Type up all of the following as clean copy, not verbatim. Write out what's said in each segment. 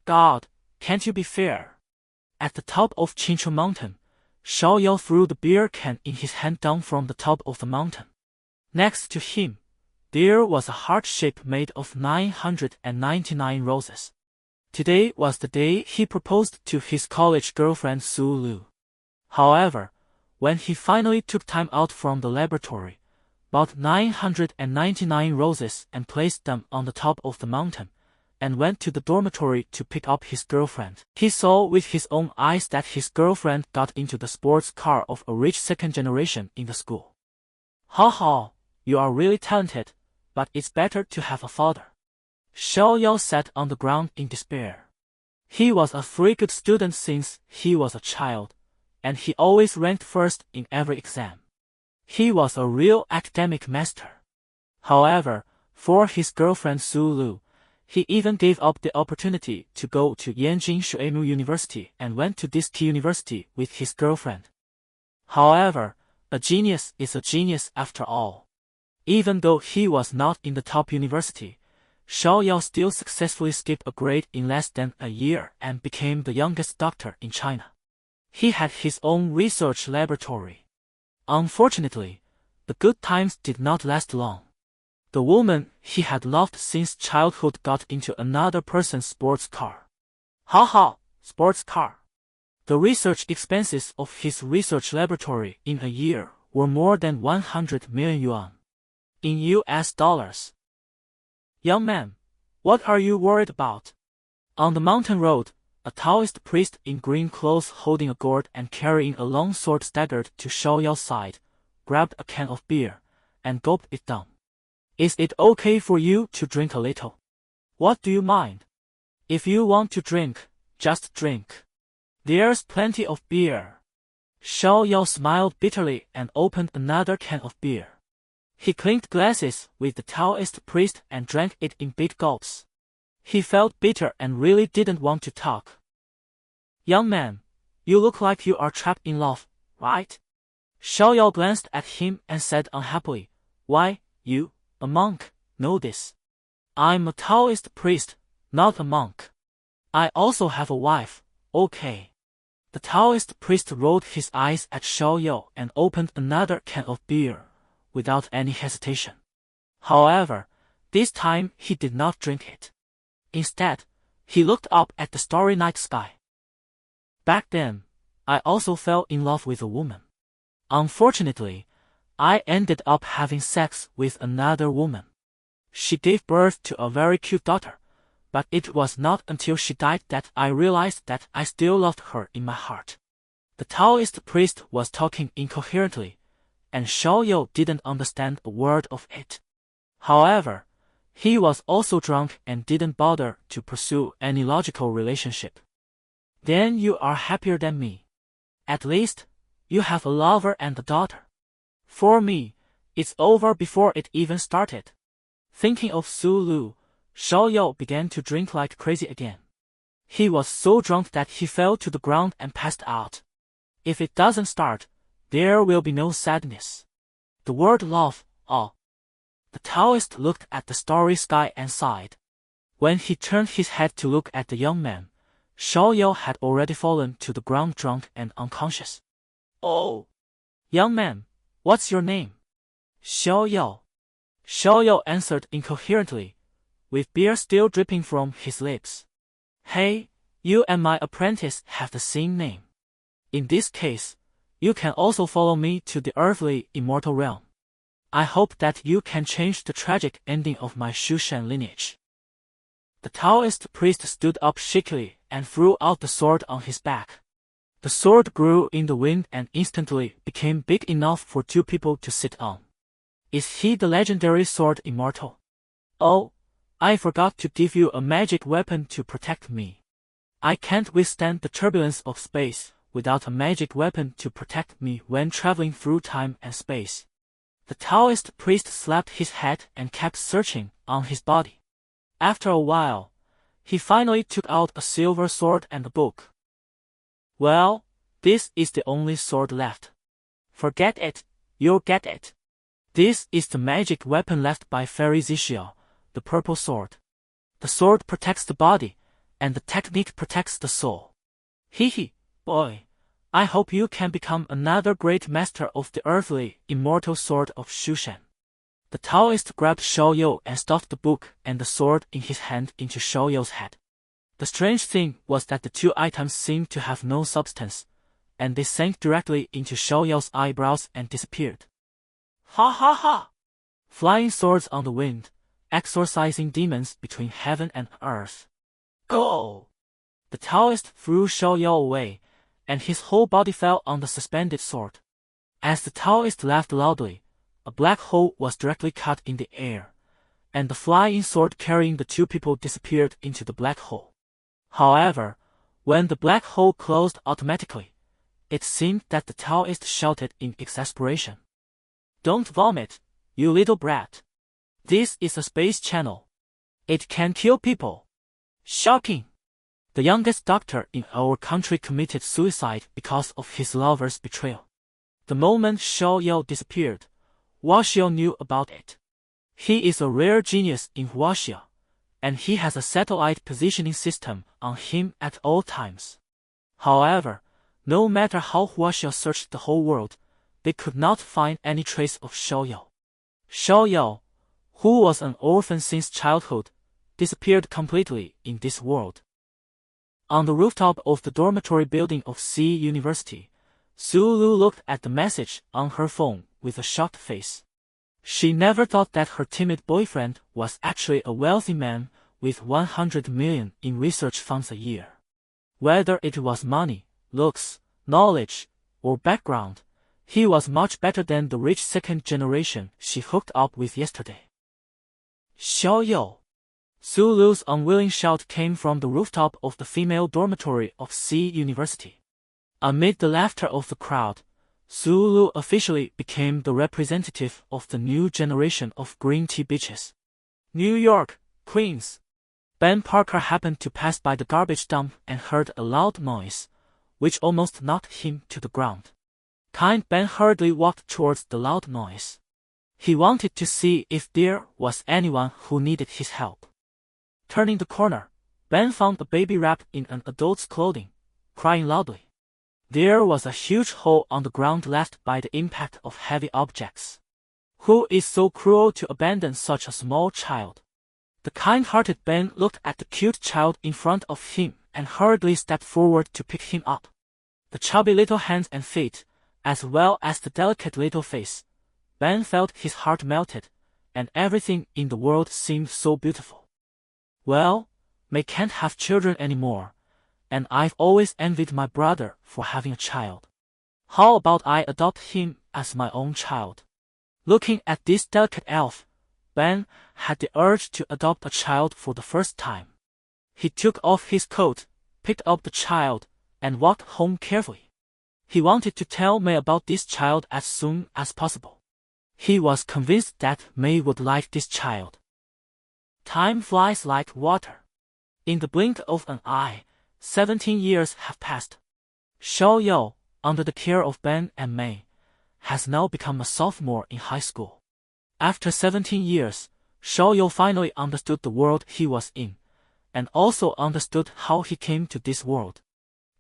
God, can't you be fair? At the top of Qinchuan Mountain, Xiaoyao threw the beer can in his hand down from the top of the mountain. Next to him, there was a heart shape made of 999 roses. Today was the day he proposed to his college girlfriend Su Lu. However, when he finally took time out from the laboratory, bought 999 roses and placed them on the top of the mountain, and went to the dormitory to pick up his girlfriend, he saw with his own eyes that his girlfriend got into the sports car of a rich second generation in the school. Ha ha, you are really talented, but it's better to have a father. Xiaoyao sat on the ground in despair. He was a very good student since he was a child, and he always ranked first in every exam. He was a real academic master. However, for his girlfriend Su Lu, he even gave up the opportunity to go to Yanjing Shuemu University and went to this key university with his girlfriend. However, a genius is a genius after all. Even though he was not in the top university, Xiaoyao still successfully skipped a grade in less than a year and became the youngest doctor in China. He had his own research laboratory. Unfortunately, the good times did not last long. The woman he had loved since childhood got into another person's sports car. Haha, sports car. The research expenses of his research laboratory in a year were more than 100 million yuan. In US dollars. Young man, what are you worried about? On the mountain road, a Taoist priest in green clothes holding a gourd and carrying a long sword staggered to Xiaoyao's side, grabbed a can of beer, and gulped it down. Is it okay for you to drink a little? What do you mind? If you want to drink, just drink. There's plenty of beer. Xiaoyao smiled bitterly and opened another can of beer. He clinked glasses with the Taoist priest and drank it in big gulps. He felt bitter and really didn't want to talk. Young man, you look like you are trapped in love, right? Xiaoyao glanced at him and said unhappily, Why, you, a monk, know this. I'm a Taoist priest, not a monk. I also have a wife, okay. The Taoist priest rolled his eyes at Xiaoyao and opened another can of beer, without any hesitation. However, this time he did not drink it. Instead, he looked up at the starry night sky. Back then, I also fell in love with a woman. Unfortunately, I ended up having sex with another woman. She gave birth to a very cute daughter, but it was not until she died that I realized that I still loved her in my heart. The Taoist priest was talking incoherently, and Xiaoyao didn't understand a word of it. However, he was also drunk and didn't bother to pursue any logical relationship. Then you are happier than me. At least, you have a lover and a daughter. For me, it's over before it even started. Thinking of Su Lu, Xiaoyao began to drink like crazy again. He was so drunk that he fell to the ground and passed out. If it doesn't start, there will be no sadness. The word love, oh. The Taoist looked at the starry sky and sighed. When he turned his head to look at the young man, Xiaoyao had already fallen to the ground drunk and unconscious. Oh! Young man, what's your name? Xiaoyao. Xiaoyao answered incoherently, with beer still dripping from his lips. Hey, you and my apprentice have the same name. In this case, you can also follow me to the earthly immortal realm. I hope that you can change the tragic ending of my Shushan lineage. The Taoist priest stood up shakily and threw out the sword on his back. The sword grew in the wind and instantly became big enough for two people to sit on. Is he the legendary sword immortal? Oh, I forgot to give you a magic weapon to protect me. I can't withstand the turbulence of space without a magic weapon to protect me when traveling through time and space. The Taoist priest slapped his head and kept searching on his body. After a while, he finally took out a silver sword and a book. Well, this is the only sword left. Forget it, you'll get it. This is the magic weapon left by Fairy Zixiao, the purple sword. The sword protects the body, and the technique protects the soul. Hee, boy, I hope you can become another great master of the earthly, immortal sword of Shushan. The Taoist grabbed Xiaoyou and stuffed the book and the sword in his hand into Xiaoyou's head. The strange thing was that the two items seemed to have no substance, and they sank directly into Xiaoyou's eyebrows and disappeared. Ha ha ha! Flying swords on the wind, exorcising demons between heaven and earth. Go! The Taoist threw Xiaoyou away, and his whole body fell on the suspended sword. As the Taoist laughed loudly, a black hole was directly cut in the air, and the flying sword carrying the two people disappeared into the black hole. However, when the black hole closed automatically, it seemed that the Taoist shouted in exasperation. Don't vomit, you little brat. This is a space channel. It can kill people. Shocking! The youngest doctor in our country committed suicide because of his lover's betrayal. The moment Xiaoyou disappeared, Wuxiao knew about it. He is a rare genius in Wuxia, and he has a satellite positioning system on him at all times. However, no matter how Wuxiao searched the whole world, they could not find any trace of Xiaoyou. Xiaoyou, who was an orphan since childhood, disappeared completely in this world. On the rooftop of the dormitory building of C University, Sulu looked at the message on her phone with a shocked face. She never thought that her timid boyfriend was actually a wealthy man with 100 million in research funds a year. Whether it was money, looks, knowledge, or background, he was much better than the rich second generation she hooked up with yesterday. Xiaoyou! Sulu's unwilling shout came from the rooftop of the female dormitory of C University. Amid the laughter of the crowd, Sulu officially became the representative of the new generation of green tea bitches. New York, Queens. Ben Parker happened to pass by the garbage dump and heard a loud noise, which almost knocked him to the ground. Kind Ben hurriedly walked towards the loud noise. He wanted to see if there was anyone who needed his help. Turning the corner, Ben found a baby wrapped in an adult's clothing, crying loudly. There was a huge hole on the ground left by the impact of heavy objects. Who is so cruel to abandon such a small child? The kind-hearted Ben looked at the cute child in front of him and hurriedly stepped forward to pick him up. The chubby little hands and feet, as well as the delicate little face, Ben felt his heart melted, and everything in the world seemed so beautiful. Well, May can't have children anymore, and I've always envied my brother for having a child. How about I adopt him as my own child? Looking at this delicate elf, Ben had the urge to adopt a child for the first time. He took off his coat, picked up the child, and walked home carefully. He wanted to tell May about this child as soon as possible. He was convinced that May would like this child. Time flies like water. In the blink of an eye, 17 years have passed. Xiaoyou, under the care of Ben and May, has now become a sophomore in high school. After 17 years, Xiaoyou finally understood the world he was in, and also understood how he came to this world.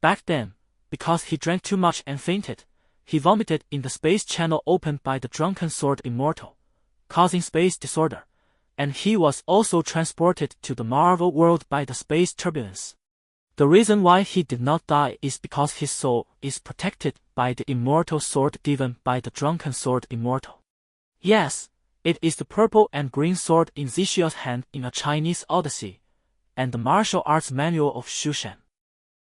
Back then, because he drank too much and fainted, he vomited in the space channel opened by the drunken sword immortal, causing space disorder, and he was also transported to the Marvel world by the space turbulence. The reason why he did not die is because his soul is protected by the immortal sword given by the drunken sword immortal. Yes, it is the purple and green sword in Zixua's hand in A Chinese Odyssey, and the martial arts manual of Shushan.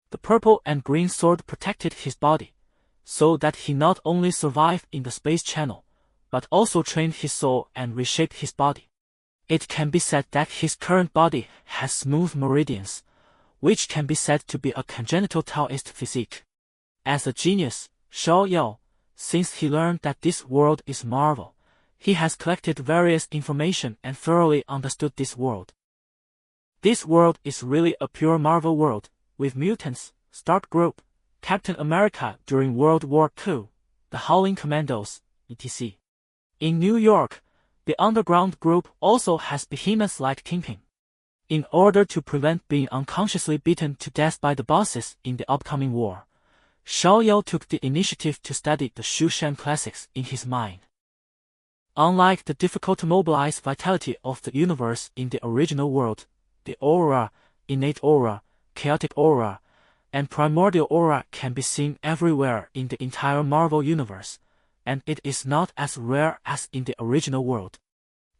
The purple and green sword protected his body, so that he not only survived in the space channel, but also trained his soul and reshaped his body. It can be said that his current body has smooth meridians, which can be said to be a congenital Taoist physique. As a genius, Xiaoyou, since he learned that this world is Marvel, he has collected various information and thoroughly understood this world. This world is really a pure Marvel world, with mutants, Stark Group, Captain America during World War II, the Howling Commandos, etc. In New York, the underground group also has behemoths like Kingpin. In order to prevent being unconsciously beaten to death by the bosses in the upcoming war, Xiaoyao took the initiative to study the Shushan classics in his mind. Unlike the difficult to mobilize vitality of the universe in the original world, the aura, innate aura, chaotic aura, and primordial aura can be seen everywhere in the entire Marvel universe, and it is not as rare as in the original world.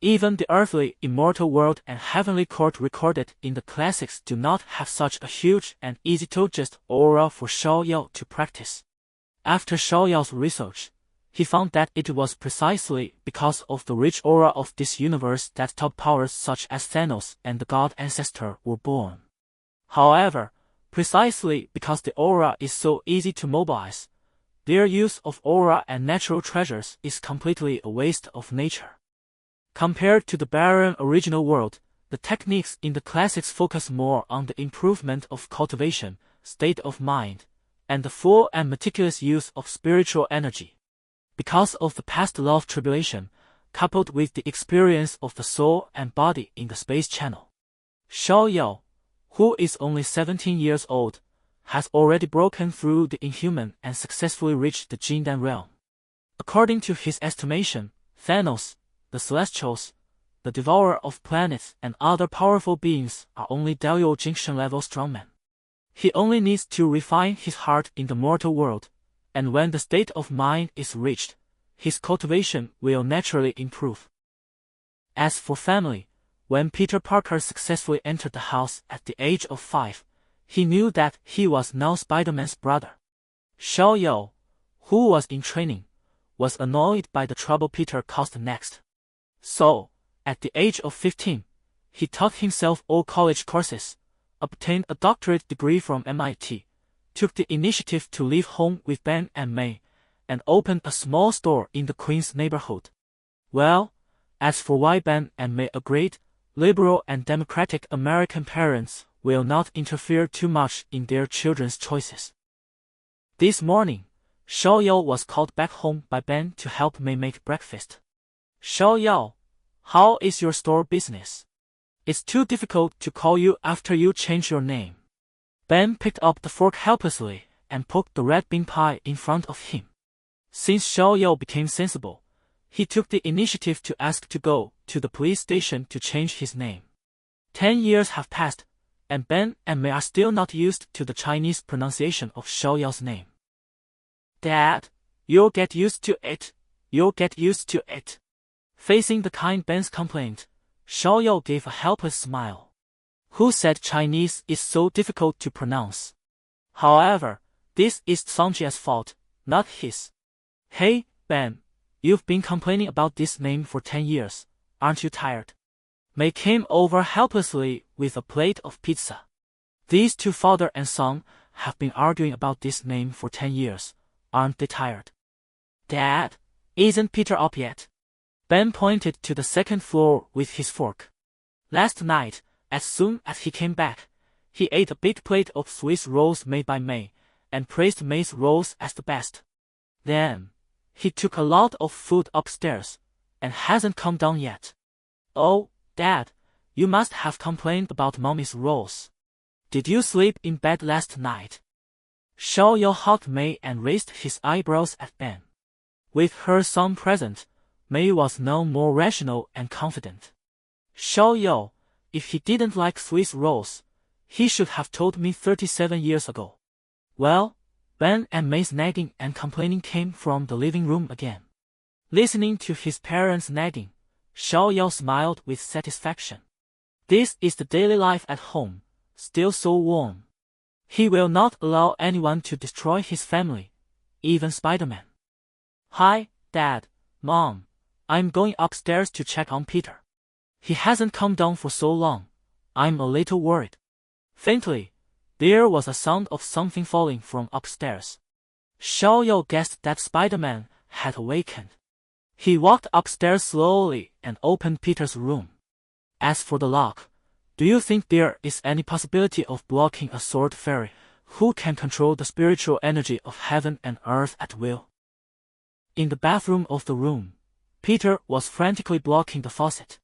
Even the earthly, immortal world and heavenly court recorded in the classics do not have such a huge and easy-to-adjust aura for Xiaoyao to practice. After Xiaoyao's research, he found that it was precisely because of the rich aura of this universe that top powers such as Thanos and the God Ancestor were born. However, precisely because the aura is so easy to mobilize, their use of aura and natural treasures is completely a waste of nature. Compared to the barren original world, the techniques in the classics focus more on the improvement of cultivation, state of mind, and the full and meticulous use of spiritual energy. Because of the past love tribulation, coupled with the experience of the soul and body in the space channel, Xiaoyao, who is only 17 years old, has already broken through the inhuman and successfully reached the Jindan realm. According to his estimation, Thanos, the Celestials, the Devourer of Planets and other powerful beings are only Daoyou Jinxian level strongmen. He only needs to refine his heart in the mortal world, and when the state of mind is reached, his cultivation will naturally improve. As for family, when Peter Parker successfully entered the house at the age of 5, he knew that he was now Spider-Man's brother. Xiaoyao, who was in training, was annoyed by the trouble Peter caused next. So, at the age of 15, he taught himself all college courses, obtained a doctorate degree from MIT, took the initiative to leave home with Ben and May, and opened a small store in the Queens neighborhood. Well, as for why Ben and May agreed, liberal and democratic American parents will not interfere too much in their children's choices. This morning, Xiaoyao was called back home by Ben to help May make breakfast. Xiaoyao, how is your store business? It's too difficult to call you after you change your name. Ben picked up the fork helplessly and poked the red bean pie in front of him. Since Xiaoyao became sensible, he took the initiative to ask to go to the police station to change his name. 10 years have passed, and Ben and May are still not used to the Chinese pronunciation of Xiaoyao's name. Dad, you'll get used to it. You'll get used to it. Facing the kind Ben's complaint, Xiaoyao gave a helpless smile. Who said Chinese is so difficult to pronounce? However, this is Songjia's fault, not his. Hey, Ben, you've been complaining about this name for 10 years, aren't you tired? May came over helplessly with a plate of pizza. These two father and son have been arguing about this name for 10 years, aren't they tired? Dad, isn't Peter up yet? Ben pointed to the second floor with his fork. Last night, as soon as he came back, he ate a big plate of Swiss rolls made by May, and praised May's rolls as the best. Then, he took a lot of food upstairs, and hasn't come down yet. Oh, Dad, you must have complained about Mommy's rolls. Did you sleep in bed last night? Xiaoyao hugged May and raised his eyebrows at Ben. With her son present, May was now more rational and confident. Xiaoyao, if he didn't like Swiss rolls, he should have told me 37 years ago. Well, Ben and May's nagging and complaining came from the living room again. Listening to his parents' nagging, Xiaoyao smiled with satisfaction. This is the daily life at home, still so warm. He will not allow anyone to destroy his family, even Spider-Man. Hi, Dad, Mom. I'm going upstairs to check on Peter. He hasn't come down for so long. I'm a little worried. Faintly, there was a sound of something falling from upstairs. Xiaoyao guessed that Spider-Man had awakened. He walked upstairs slowly and opened Peter's room. As for the lock, do you think there is any possibility of blocking a sword fairy who can control the spiritual energy of heaven and earth at will? In the bathroom of the room, Peter was frantically blocking the faucet.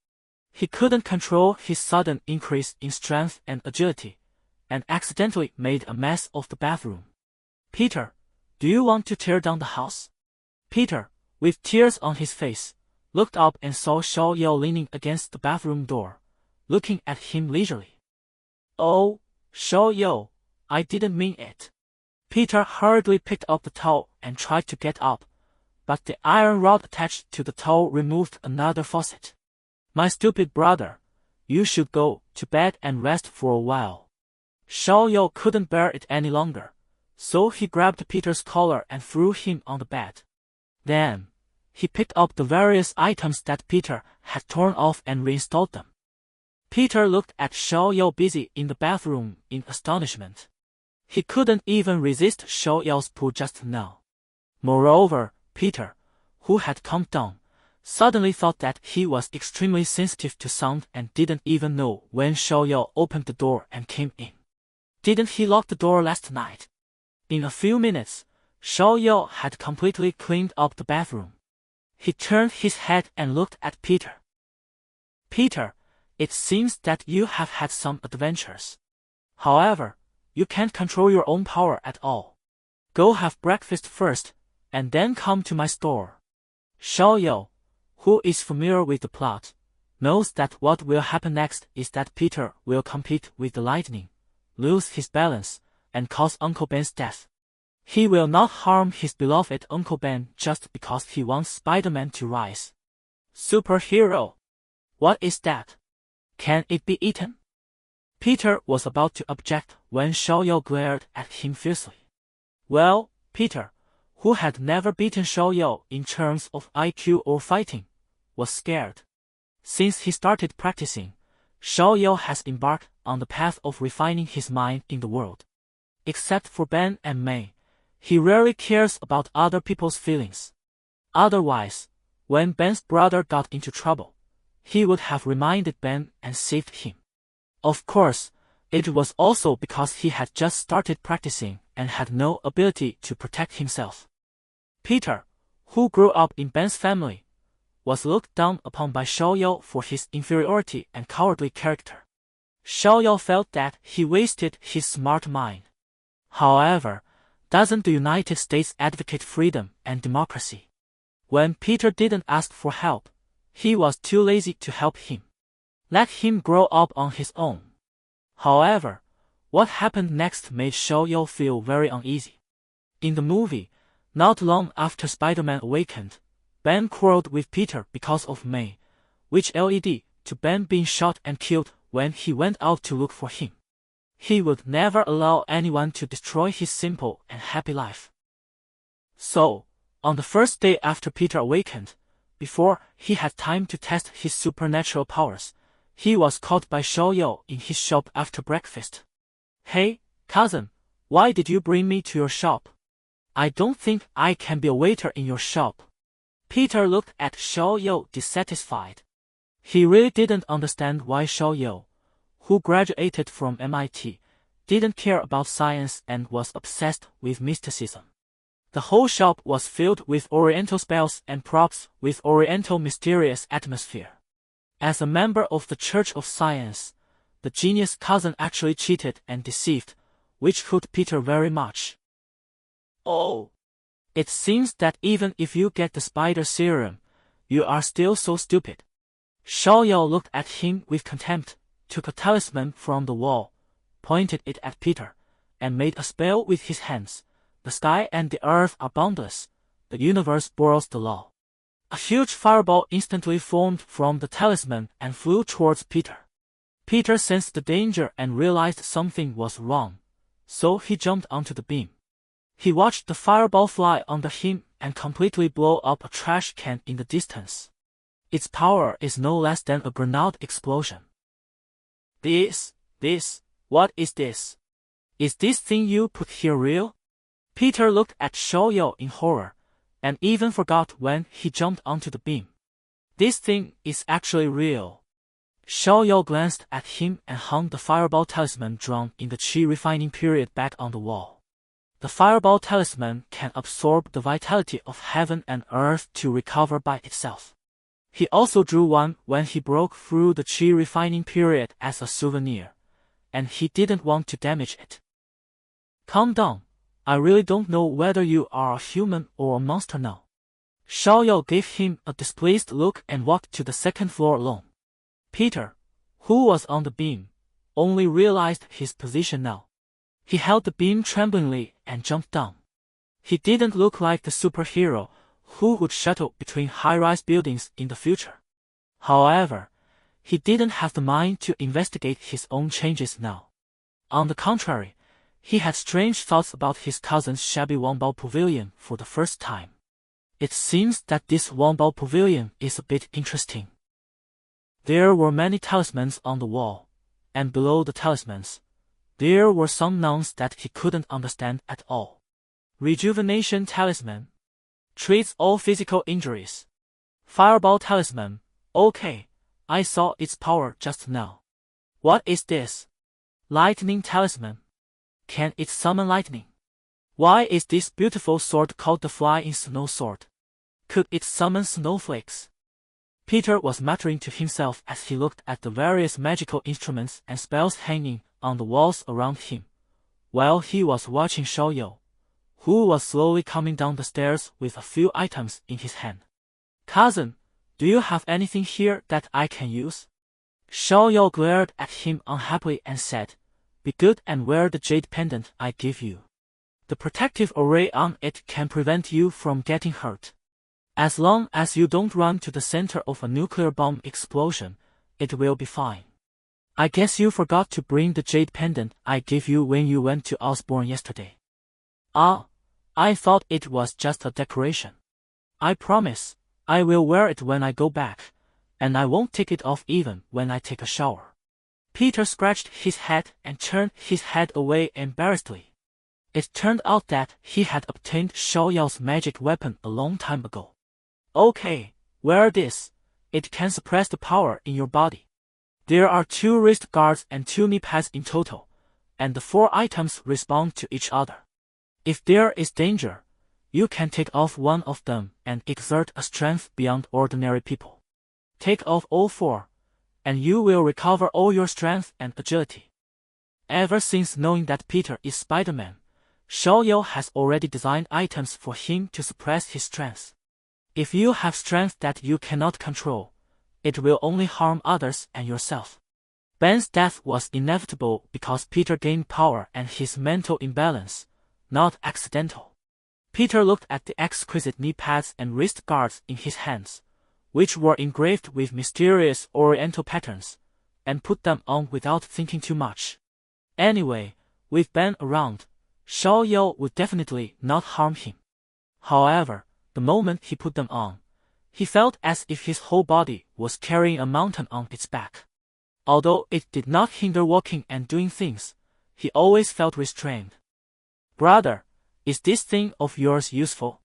He couldn't control his sudden increase in strength and agility, and accidentally made a mess of the bathroom. Peter, do you want to tear down the house? Peter, with tears on his face, looked up and saw Xiaoyao leaning against the bathroom door, looking at him leisurely. Oh, Xiaoyao, I didn't mean it. Peter hurriedly picked up the towel and tried to get up, but the iron rod attached to the towel removed another faucet. My stupid brother, you should go to bed and rest for a while. Xiaoyao couldn't bear it any longer, so he grabbed Peter's collar and threw him on the bed. Then, he picked up the various items that Peter had torn off and reinstalled them. Peter looked at Xiaoyao busy in the bathroom in astonishment. He couldn't even resist Xiaoyao's pull just now. Moreover, Peter, who had calmed down, suddenly thought that he was extremely sensitive to sound and didn't even know when Xiaoyao opened the door and came in. Didn't he lock the door last night? In a few minutes, Xiaoyao had completely cleaned up the bathroom. He turned his head and looked at Peter. Peter, it seems that you have had some adventures. However, you can't control your own power at all. Go have breakfast first, and then come to my store. Xiaoyao, who is familiar with the plot, knows that what will happen next is that Peter will compete with the lightning, lose his balance, and cause Uncle Ben's death. He will not harm his beloved Uncle Ben just because he wants Spider-Man to rise. Superhero? What is that? Can it be eaten? Peter was about to object when Xiaoyao glared at him fiercely. Well, Peter, who had never beaten Xiaoyao in terms of IQ or fighting, was scared. Since he started practicing, Xiaoyao has embarked on the path of refining his mind in the world. Except for Ben and Mei, he rarely cares about other people's feelings. Otherwise, when Ben's brother got into trouble, he would have reminded Ben and saved him. Of course, it was also because he had just started practicing and had no ability to protect himself. Peter, who grew up in Ben's family, was looked down upon by Xiaoyao for his inferiority and cowardly character. Xiaoyao felt that he wasted his smart mind. However, doesn't the United States advocate freedom and democracy? When Peter didn't ask for help, he was too lazy to help him. Let him grow up on his own. However, what happened next made Xiaoyao feel very uneasy. In the movie, not long after Spider-Man awakened, Ben quarreled with Peter because of Mei, which led to Ben being shot and killed when he went out to look for him. He would never allow anyone to destroy his simple and happy life. So, on the first day after Peter awakened, before he had time to test his supernatural powers, he was caught by Xiaoyao in his shop after breakfast. Hey, cousin, why did you bring me to your shop? I don't think I can be a waiter in your shop. Peter looked at Xiaoyao dissatisfied. He really didn't understand why Xiaoyao, who graduated from MIT, didn't care about science and was obsessed with mysticism. The whole shop was filled with Oriental spells and props with Oriental mysterious atmosphere. As a member of the Church of Science, the genius cousin actually cheated and deceived, which hurt Peter very much. Oh! It seems that even if you get the spider serum, you are still so stupid. Xiaoyao looked at him with contempt, took a talisman from the wall, pointed it at Peter, and made a spell with his hands. The sky and the earth are boundless. The universe borrows the law. A huge fireball instantly formed from the talisman and flew towards Peter. Peter sensed the danger and realized something was wrong, so he jumped onto the beam. He watched the fireball fly under him and completely blow up a trash can in the distance. Its power is no less than a grenade explosion. What is this? Is this thing you put here real? Peter looked at Xiaoyao in horror, and even forgot when he jumped onto the beam. This thing is actually real. Xiaoyao glanced at him and hung the fireball talisman drawn in the Qi refining period back on the wall. The fireball talisman can absorb the vitality of heaven and earth to recover by itself. He also drew one when he broke through the chi refining period as a souvenir, and he didn't want to damage it. Calm down, I really don't know whether you are a human or a monster now. Xiaoyao gave him a displeased look and walked to the second floor alone. Peter, who was on the beam, only realized his position now. He held the beam tremblingly and jumped down. He didn't look like the superhero who would shuttle between high-rise buildings in the future. However, he didn't have the mind to investigate his own changes now. On the contrary, he had strange thoughts about his cousin's shabby Wangbao pavilion for the first time. It seems that this Wangbao pavilion is a bit interesting. There were many talismans on the wall, and below the talismans, there were some nouns that he couldn't understand at all. Rejuvenation talisman. Treats all physical injuries. Fireball talisman. Okay, I saw its power just now. What is this? Lightning talisman. Can it summon lightning? Why is this beautiful sword called the Flying Snow Sword? Could it summon snowflakes? Peter was muttering to himself as he looked at the various magical instruments and spells hanging on the walls around him, while he was watching Xiaoyao, who was slowly coming down the stairs with a few items in his hand. Cousin, do you have anything here that I can use? Xiaoyao glared at him unhappily and said, Be good and wear the jade pendant I give you. The protective array on it can prevent you from getting hurt. As long as you don't run to the center of a nuclear bomb explosion, it will be fine. I guess you forgot to bring the jade pendant I gave you when you went to Osborne yesterday. Ah, I thought it was just a decoration. I promise, I will wear it when I go back, and I won't take it off even when I take a shower. Peter scratched his head and turned his head away embarrassedly. It turned out that he had obtained Xiaoyao's magic weapon a long time ago. Okay, wear this. It can suppress the power in your body. There are 2 wrist guards and 2 knee pads in total, and the 4 items respond to each other. If there is danger, you can take off one of them and exert a strength beyond ordinary people. Take off all 4, and you will recover all your strength and agility. Ever since knowing that Peter is Spider-Man, Xiaoyao has already designed items for him to suppress his strength. If you have strength that you cannot control, it will only harm others and yourself. Ben's death was inevitable because Peter gained power and his mental imbalance, not accidental. Peter looked at the exquisite knee pads and wrist guards in his hands, which were engraved with mysterious oriental patterns, and put them on without thinking too much. Anyway, with Ben around, Xiaoyao would definitely not harm him. However, the moment he put them on, he felt as if his whole body was carrying a mountain on its back. Although it did not hinder walking and doing things, he always felt restrained. Brother, is this thing of yours useful?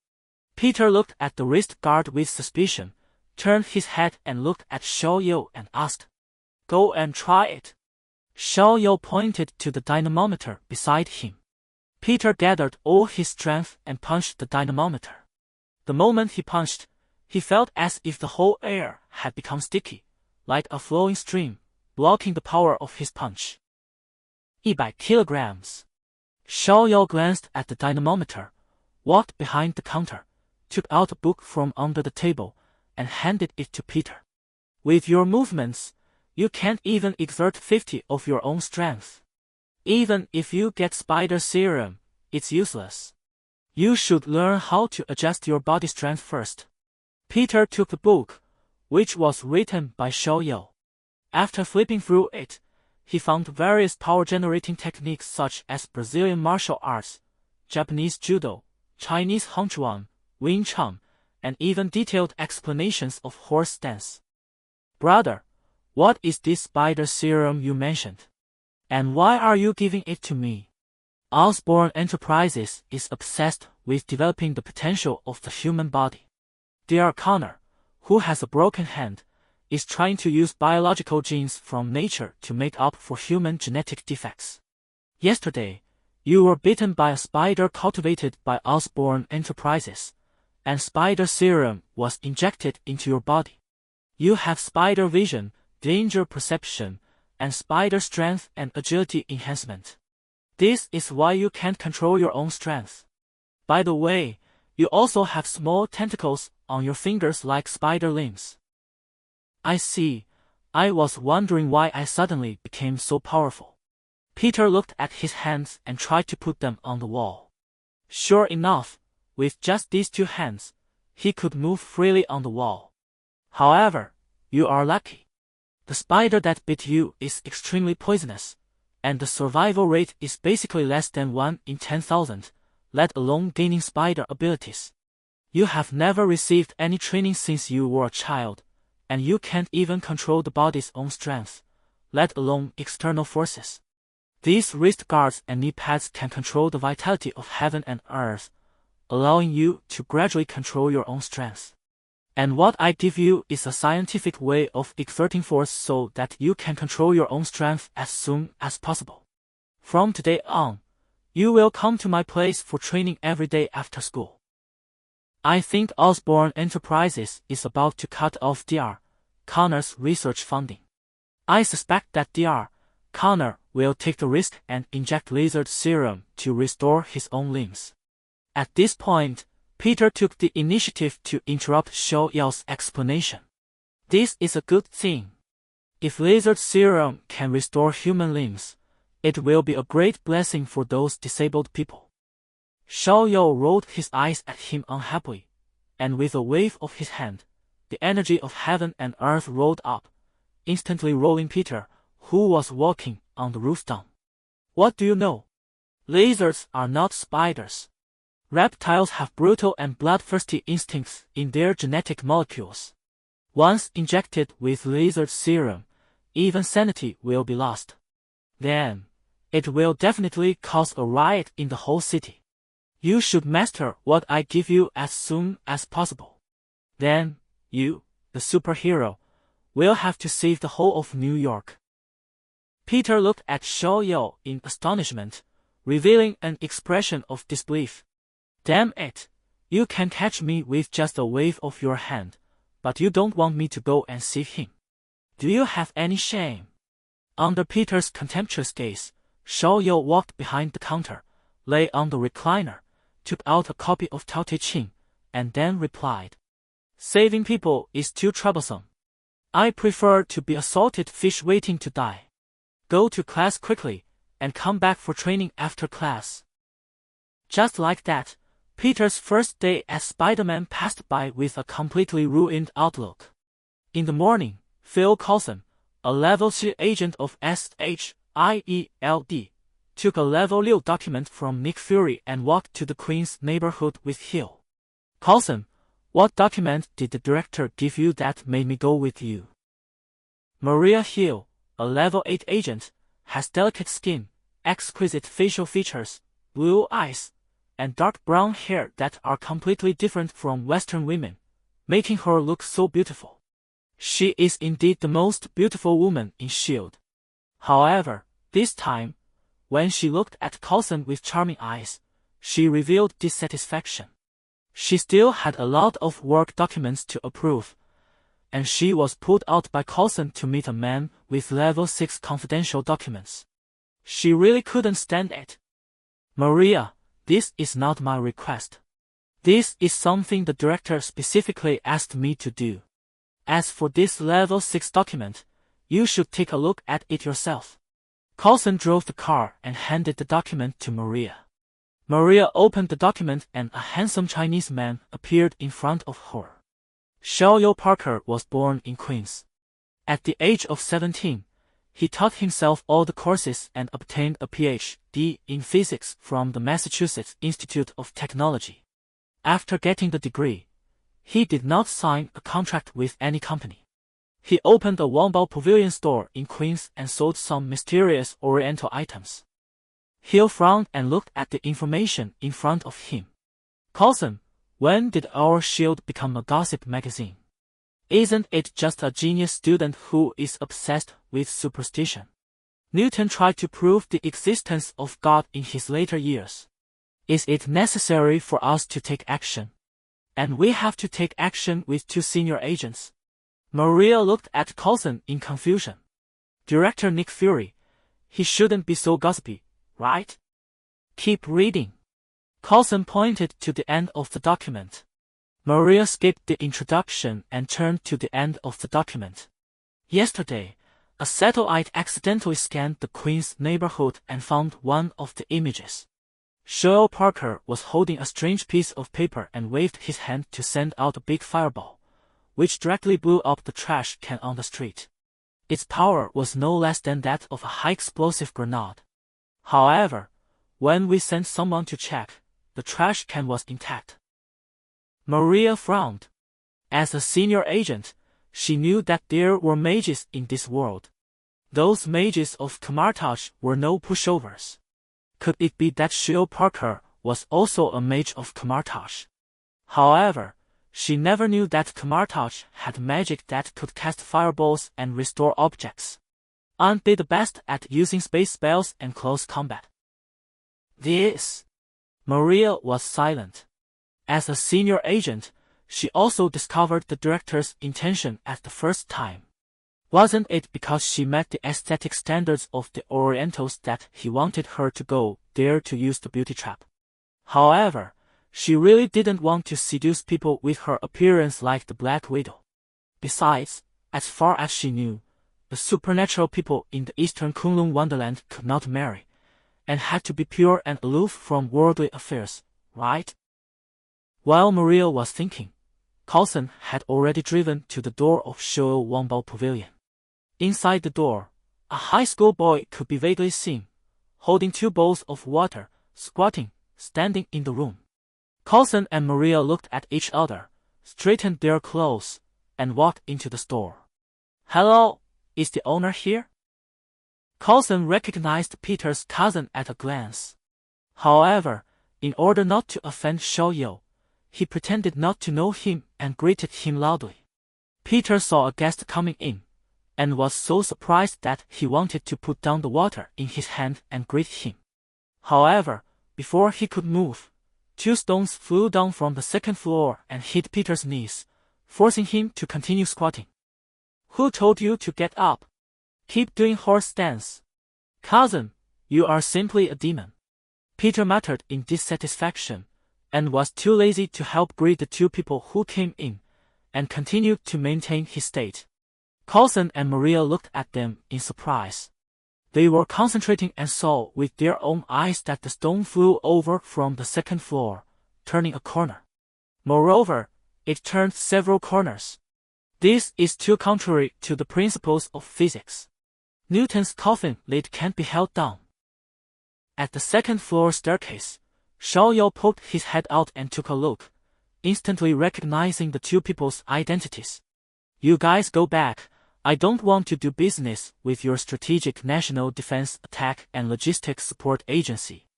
Peter looked at the wrist guard with suspicion, turned his head and looked at Xiaoyao and asked, Go and try it. Xiaoyao pointed to the dynamometer beside him. Peter gathered all his strength and punched the dynamometer. The moment he punched, he felt as if the whole air had become sticky, like a flowing stream, blocking the power of his punch. 100 kilograms. Xiaoyao glanced at the dynamometer, walked behind the counter, took out a book from under the table, and handed it to Peter. With your movements, you can't even exert 50 of your own strength. Even if you get spider serum, it's useless. You should learn how to adjust your body strength first. Peter took the book, which was written by Xiaoyao. After flipping through it, he found various power-generating techniques such as Brazilian martial arts, Japanese judo, Chinese Hongchuan, Wing Chun, and even detailed explanations of horse dance. Brother, what is this spider serum you mentioned? And why are you giving it to me? Osborne Enterprises is obsessed with developing the potential of the human body. Dear Connor, who has a broken hand, is trying to use biological genes from nature to make up for human genetic defects. Yesterday, you were bitten by a spider cultivated by Osborne Enterprises, and spider serum was injected into your body. You have spider vision, danger perception, and spider strength and agility enhancement. This is why you can't control your own strength. By the way, you also have small tentacles on your fingers like spider limbs. I see. I was wondering why I suddenly became so powerful. Peter looked at his hands and tried to put them on the wall. Sure enough, with just these two hands, he could move freely on the wall. However, you are lucky. The spider that bit you is extremely poisonous, and the survival rate is basically less than 1 in 10,000, let alone gaining spider abilities. You have never received any training since you were a child, and you can't even control the body's own strength, let alone external forces. These wrist guards and knee pads can control the vitality of heaven and earth, allowing you to gradually control your own strength. And what I give you is a scientific way of exerting force so that you can control your own strength as soon as possible. From today on, you will come to my place for training every day after school. I think Osborne Enterprises is about to cut off Dr. Connor's research funding. I suspect that Dr. Connor will take the risk and inject lizard serum to restore his own limbs. At this point, Peter took the initiative to interrupt Xiao Yao's explanation. This is a good thing. If lizard serum can restore human limbs, it will be a great blessing for those disabled people. Xiao Yao rolled his eyes at him unhappily, and with a wave of his hand, the energy of heaven and earth rolled up, instantly rolling Peter, who was walking on the roof down. What do you know? Lizards are not spiders. Reptiles have brutal and bloodthirsty instincts in their genetic molecules. Once injected with lizard serum, even sanity will be lost. Then, it will definitely cause a riot in the whole city. You should master what I give you as soon as possible. Then, you, the superhero, will have to save the whole of New York. Peter looked at Xiao Yao in astonishment, revealing an expression of disbelief. Damn it, you can catch me with just a wave of your hand, but you don't want me to go and save him. Do you have any shame? Under Peter's contemptuous gaze, Xiao Yao walked behind the counter, lay on the recliner, took out a copy of Tao Te Ching, and then replied. Saving people is too troublesome. I prefer to be a salted fish waiting to die. Go to class quickly, and come back for training after class. Just like that, Peter's first day as Spider-Man passed by with a completely ruined outlook. In the morning, Phil Coulson, a Level 3 agent of SHIELD, took a Level 6 document from Nick Fury and walked to the Queen's neighborhood with Hill. Coulson, what document did the director give you that made me go with you? Maria Hill, a Level 8 agent, has delicate skin, exquisite facial features, blue eyes, and dark brown hair that are completely different from Western women, making her look so beautiful. She is indeed the most beautiful woman in S.H.I.E.L.D. However, this time, when she looked at Coulson with charming eyes, she revealed dissatisfaction. She still had a lot of work documents to approve, and she was pulled out by Coulson to meet a man with Level 6 confidential documents. She really couldn't stand it. Maria, this is not my request. This is something the director specifically asked me to do. As for this Level 6 document, you should take a look at it yourself. Coulson drove the car and handed the document to Maria. Maria opened the document and a handsome Chinese man appeared in front of her. Xiao Yao Parker was born in Queens. At the age of 17, he taught himself all the courses and obtained a Ph.D. in physics from the Massachusetts Institute of Technology. After getting the degree, he did not sign a contract with any company. He opened a Wanbao Pavilion store in Queens and sold some mysterious Oriental items. Hill frowned and looked at the information in front of him. Coulson, when did our S.H.I.E.L.D. become a gossip magazine? Isn't it just a genius student who is obsessed with superstition? Newton tried to prove the existence of God in his later years. Is it necessary for us to take action? And we have to take action with 2 senior agents. Maria looked at Coulson in confusion. Director Nick Fury. He shouldn't be so gossipy, right? Keep reading. Coulson pointed to the end of the document. Maria skipped the introduction and turned to the end of the document. Yesterday, a satellite accidentally scanned the Queen's neighborhood and found one of the images. Shoel Parker was holding a strange piece of paper and waved his hand to send out a big fireball, which directly blew up the trash can on the street. Its power was no less than that of a high-explosive grenade. However, when we sent someone to check, the trash can was intact. Maria frowned. As a senior agent, she knew that there were mages in this world. Those mages of Camartage were no pushovers. Could it be that Shoel Parker was also a mage of Camartage? However, she never knew that Camartage had magic that could cast fireballs and restore objects. Aren't they the best at using space spells and close combat? Maria was silent. As a senior agent, she also discovered the director's intention at the first time. Wasn't it because she met the aesthetic standards of the Orientals that he wanted her to go there to use the beauty trap? However, she really didn't want to seduce people with her appearance like the Black Widow. Besides, as far as she knew, the supernatural people in the Eastern Kunlun Wonderland could not marry, and had to be pure and aloof from worldly affairs, right? While Maria was thinking, Coulson had already driven to the door of Shoel Wongbao Pavilion. Inside the door, a high school boy could be vaguely seen, holding 2 bowls of water, squatting, standing in the room. Coulson and Maria looked at each other, straightened their clothes, and walked into the store. Hello, is the owner here? Coulson recognized Peter's cousin at a glance. However, in order not to offend Shoyo, he pretended not to know him and greeted him loudly. Peter saw a guest coming in, and was so surprised that he wanted to put down the water in his hand and greet him. However, before he could move, 2 stones flew down from the 2nd floor and hit Peter's knees, forcing him to continue squatting. Who told you to get up? Keep doing horse stance. Cousin, you are simply a demon. Peter muttered in dissatisfaction, and was too lazy to help greet the 2 people who came in, and continued to maintain his state. Coulson and Maria looked at them in surprise. They were concentrating and saw with their own eyes that the stone flew over from the 2nd floor, turning a corner. Moreover, it turned several corners. This is too contrary to the principles of physics. Newton's coffin lid can't be held down. At the 2nd floor staircase, Shoyo poked his head out and took a look, instantly recognizing the 2 people's identities. You guys go back. I don't want to do business with your Strategic National Defense Attack and Logistics Support Agency.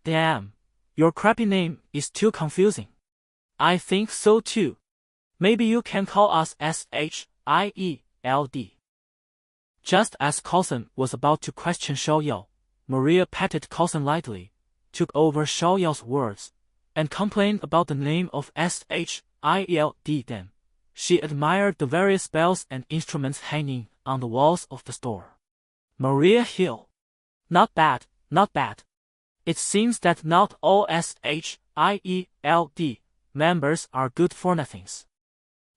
Damn, your crappy name is too confusing. I think so too. Maybe you can call us SHIELD. Just as Coulson was about to question Shoyo, Maria patted Coulson lightly, took over Shoyo's words, and complained about the name of SHIELD. Then she admired the various spells and instruments hanging on the walls of the store. Maria Hill. Not bad, not bad. It seems that not all SHIELD members are good for nothings.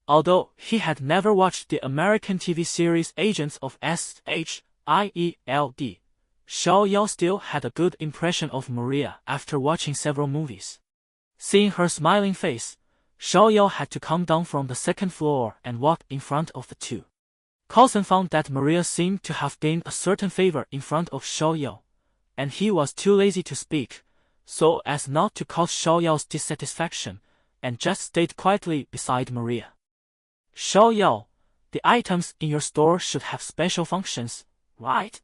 Although he had never watched the American TV series Agents of SHIELD, Shoyo still had a good impression of Maria after watching several movies. Seeing her smiling face, Shoyo had to come down from the 2nd floor and walk in front of the 2. Coulson found that Maria seemed to have gained a certain favor in front of Shoyo, and he was too lazy to speak, so as not to cause Shoyo's dissatisfaction, and just stayed quietly beside Maria. Shoyo, the items in your store should have special functions, right?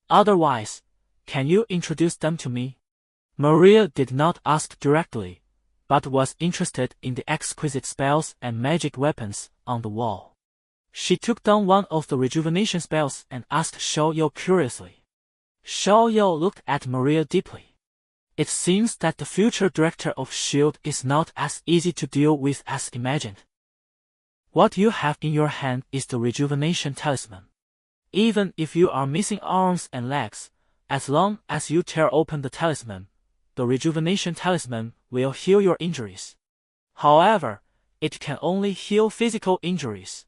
Otherwise, can you introduce them to me? Maria did not ask directly, but was interested in the exquisite spells and magic weapons on the wall. She took down one of the rejuvenation spells and asked Shoyo curiously. Shoyo looked at Maria deeply. It seems that the future director of S.H.I.E.L.D. is not as easy to deal with as imagined. What you have in your hand is the rejuvenation talisman. Even if you are missing arms and legs, as long as you tear open the talisman, the rejuvenation talisman will heal your injuries. However, it can only heal physical injuries.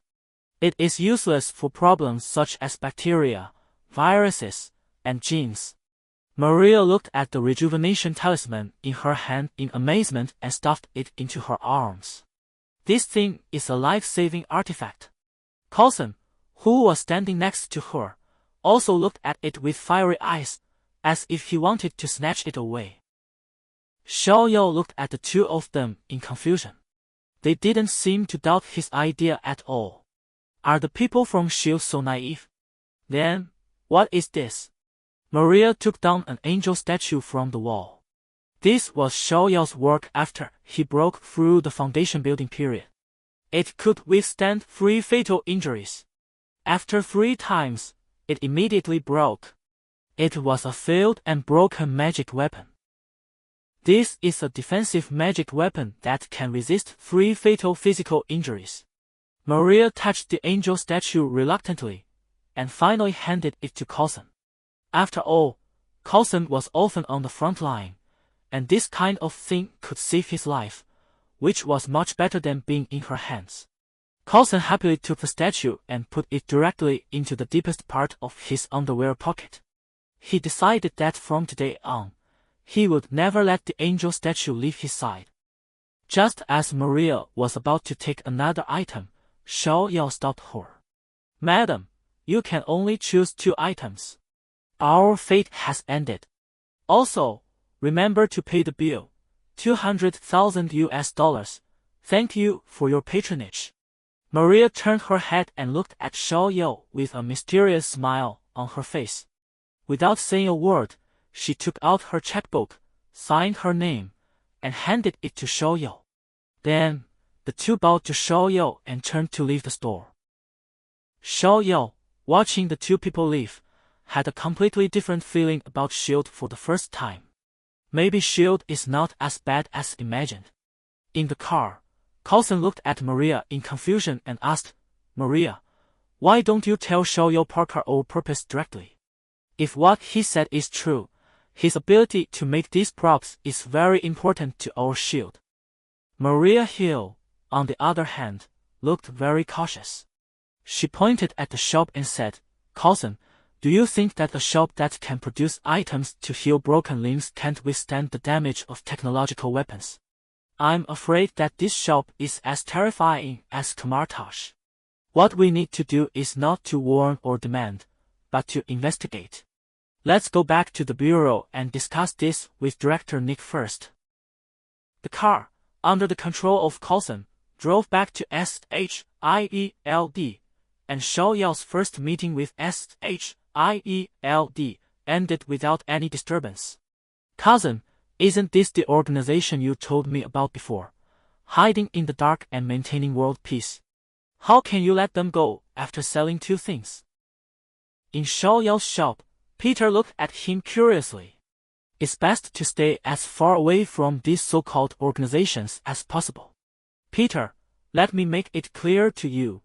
It is useless for problems such as bacteria, viruses, and genes. Maria looked at the rejuvenation talisman in her hand in amazement and stuffed it into her arms. This thing is a life-saving artifact. Coulson, who was standing next to her, also looked at it with fiery eyes, as if he wanted to snatch it away. Xiao Yao looked at the two of them in confusion. They didn't seem to doubt his idea at all. Are the people from S.H.I.E.L.D. so naive? Then, what is this? Maria took down an angel statue from the wall. This was Xiao Yao's work after he broke through the foundation building period. It could withstand 3 fatal injuries. After 3 times, it immediately broke. It was a failed and broken magic weapon. This is a defensive magic weapon that can resist 3 fatal physical injuries. Maria touched the angel statue reluctantly, and finally handed it to Coulson. After all, Coulson was often on the front line, and this kind of thing could save his life, which was much better than being in her hands. Coulson happily took the statue and put it directly into the deepest part of his underwear pocket. He decided that from today on, he would never let the angel statue leave his side. Just as Maria was about to take another item, Xiao Yao stopped her. Madam, you can only choose 2 items. Our fate has ended. Also, remember to pay the bill, $200,000. Thank you for your patronage. Maria turned her head and looked at Xiao Yao with a mysterious smile on her face. Without saying a word, she took out her checkbook, signed her name, and handed it to Xiao Yao. Then, the two bowed to Xiao Yao and turned to leave the store. Xiao Yao, watching the 2 people leave, had a completely different feeling about S.H.I.E.L.D. for the first time. Maybe S.H.I.E.L.D. is not as bad as imagined. In the car, Coulson looked at Maria in confusion and asked, Maria, why don't you tell Xiao Yao Parker our purpose directly? If what he said is true, his ability to make these props is very important to our S.H.I.E.L.D. Maria Hill, on the other hand, looked very cautious. She pointed at the shop and said, Coulson, do you think that a shop that can produce items to heal broken limbs can't withstand the damage of technological weapons? I'm afraid that this shop is as terrifying as Kamartaj. What we need to do is not to warn or demand, but to investigate. Let's go back to the bureau and discuss this with Director Nick first. The car, under the control of Coulson, drove back to S.H.I.E.L.D., and Xiao Yao's first meeting with S.H.I.E.L.D. ended without any disturbance. Cousin, isn't this the organization you told me about before, hiding in the dark and maintaining world peace? How can you let them go after selling 2 things? In Xiao Yao's shop, Peter looked at him curiously. It's best to stay as far away from these so-called organizations as possible. Peter, let me make it clear to you.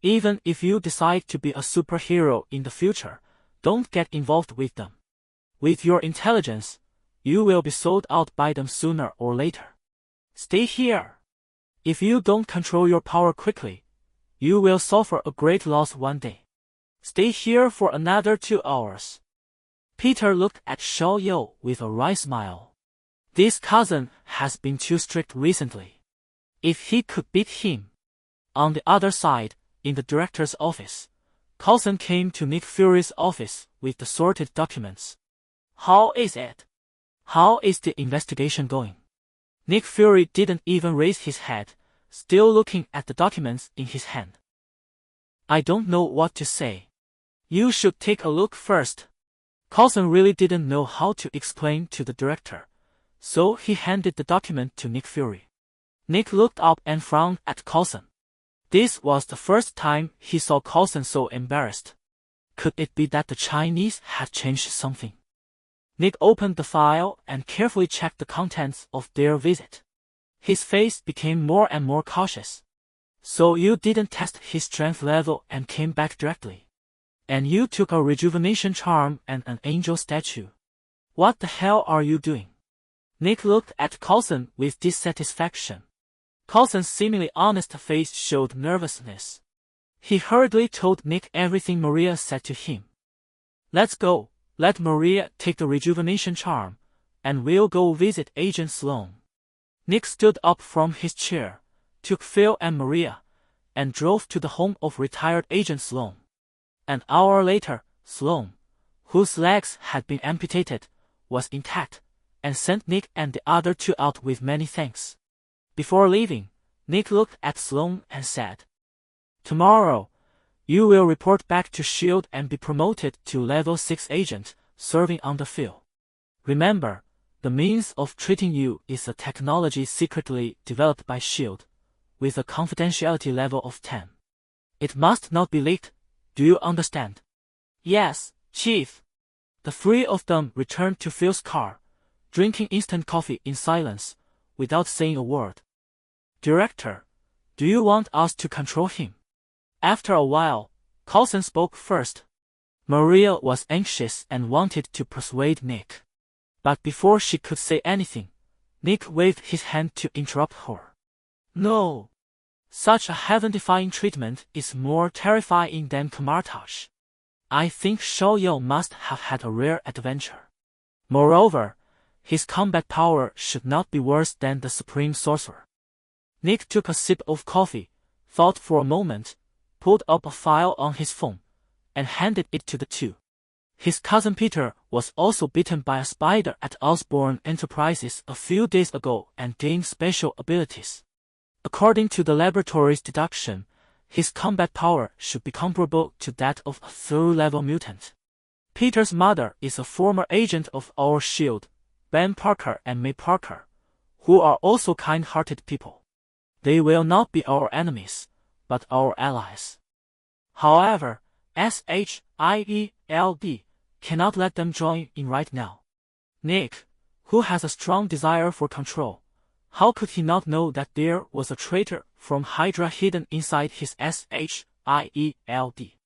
Even if you decide to be a superhero in the future, don't get involved with them. With your intelligence, you will be sold out by them sooner or later. Stay here. If you don't control your power quickly, you will suffer a great loss one day. Stay here for another 2 hours. Peter looked at Xiao Yao with a wry smile. This cousin has been too strict recently. If he could beat him. On the other side, in the director's office, Coulson came to Nick Fury's office with the sorted documents. How is it? How is the investigation going? Nick Fury didn't even raise his head, still looking at the documents in his hand. I don't know what to say. You should take a look first. Coulson really didn't know how to explain to the director, so he handed the document to Nick Fury. Nick looked up and frowned at Coulson. This was the first time he saw Coulson so embarrassed. Could it be that the Chinese had changed something? Nick opened the file and carefully checked the contents of their visit. His face became more and more cautious. So you didn't test his strength level and came back directly. And you took a rejuvenation charm and an angel statue. What the hell are you doing? Nick looked at Coulson with dissatisfaction. Coulson's seemingly honest face showed nervousness. He hurriedly told Nick everything Maria said to him. Let's go, let Maria take the rejuvenation charm, and we'll go visit Agent Sloan. Nick stood up from his chair, took Phil and Maria, and drove to the home of retired Agent Sloan. An hour later, Sloan, whose legs had been amputated, was intact, and sent Nick and the other two out with many thanks. Before leaving, Nick looked at Sloan and said, Tomorrow, you will report back to S.H.I.E.L.D. and be promoted to Level 6 Agent, serving on the field. Remember, the means of treating you is a technology secretly developed by S.H.I.E.L.D., with a confidentiality level of 10. It must not be leaked, do you understand? Yes, Chief. The three of them returned to Phil's car, drinking instant coffee in silence, without saying a word. Director, do you want us to control him? After a while, Coulson spoke first. Maria was anxious and wanted to persuade Nick. But before she could say anything, Nick waved his hand to interrupt her. No. Such a heaven-defying treatment is more terrifying than camartage. I think Xiaoyou must have had a rare adventure. Moreover, his combat power should not be worse than the Supreme Sorcerer. Nick took a sip of coffee, thought for a moment, pulled up a file on his phone, and handed it to the two. His cousin Peter was also bitten by a spider at Osborne Enterprises a few days ago and gained special abilities. According to the laboratory's deduction, his combat power should be comparable to that of a third-level mutant. Peter's mother is a former agent of our S.H.I.E.L.D., Ben Parker and May Parker, who are also kind-hearted people. They will not be our enemies, but our allies. However, S.H.I.E.L.D. cannot let them join in right now. Nick, who has a strong desire for control, how could he not know that there was a traitor from Hydra hidden inside his S.H.I.E.L.D.?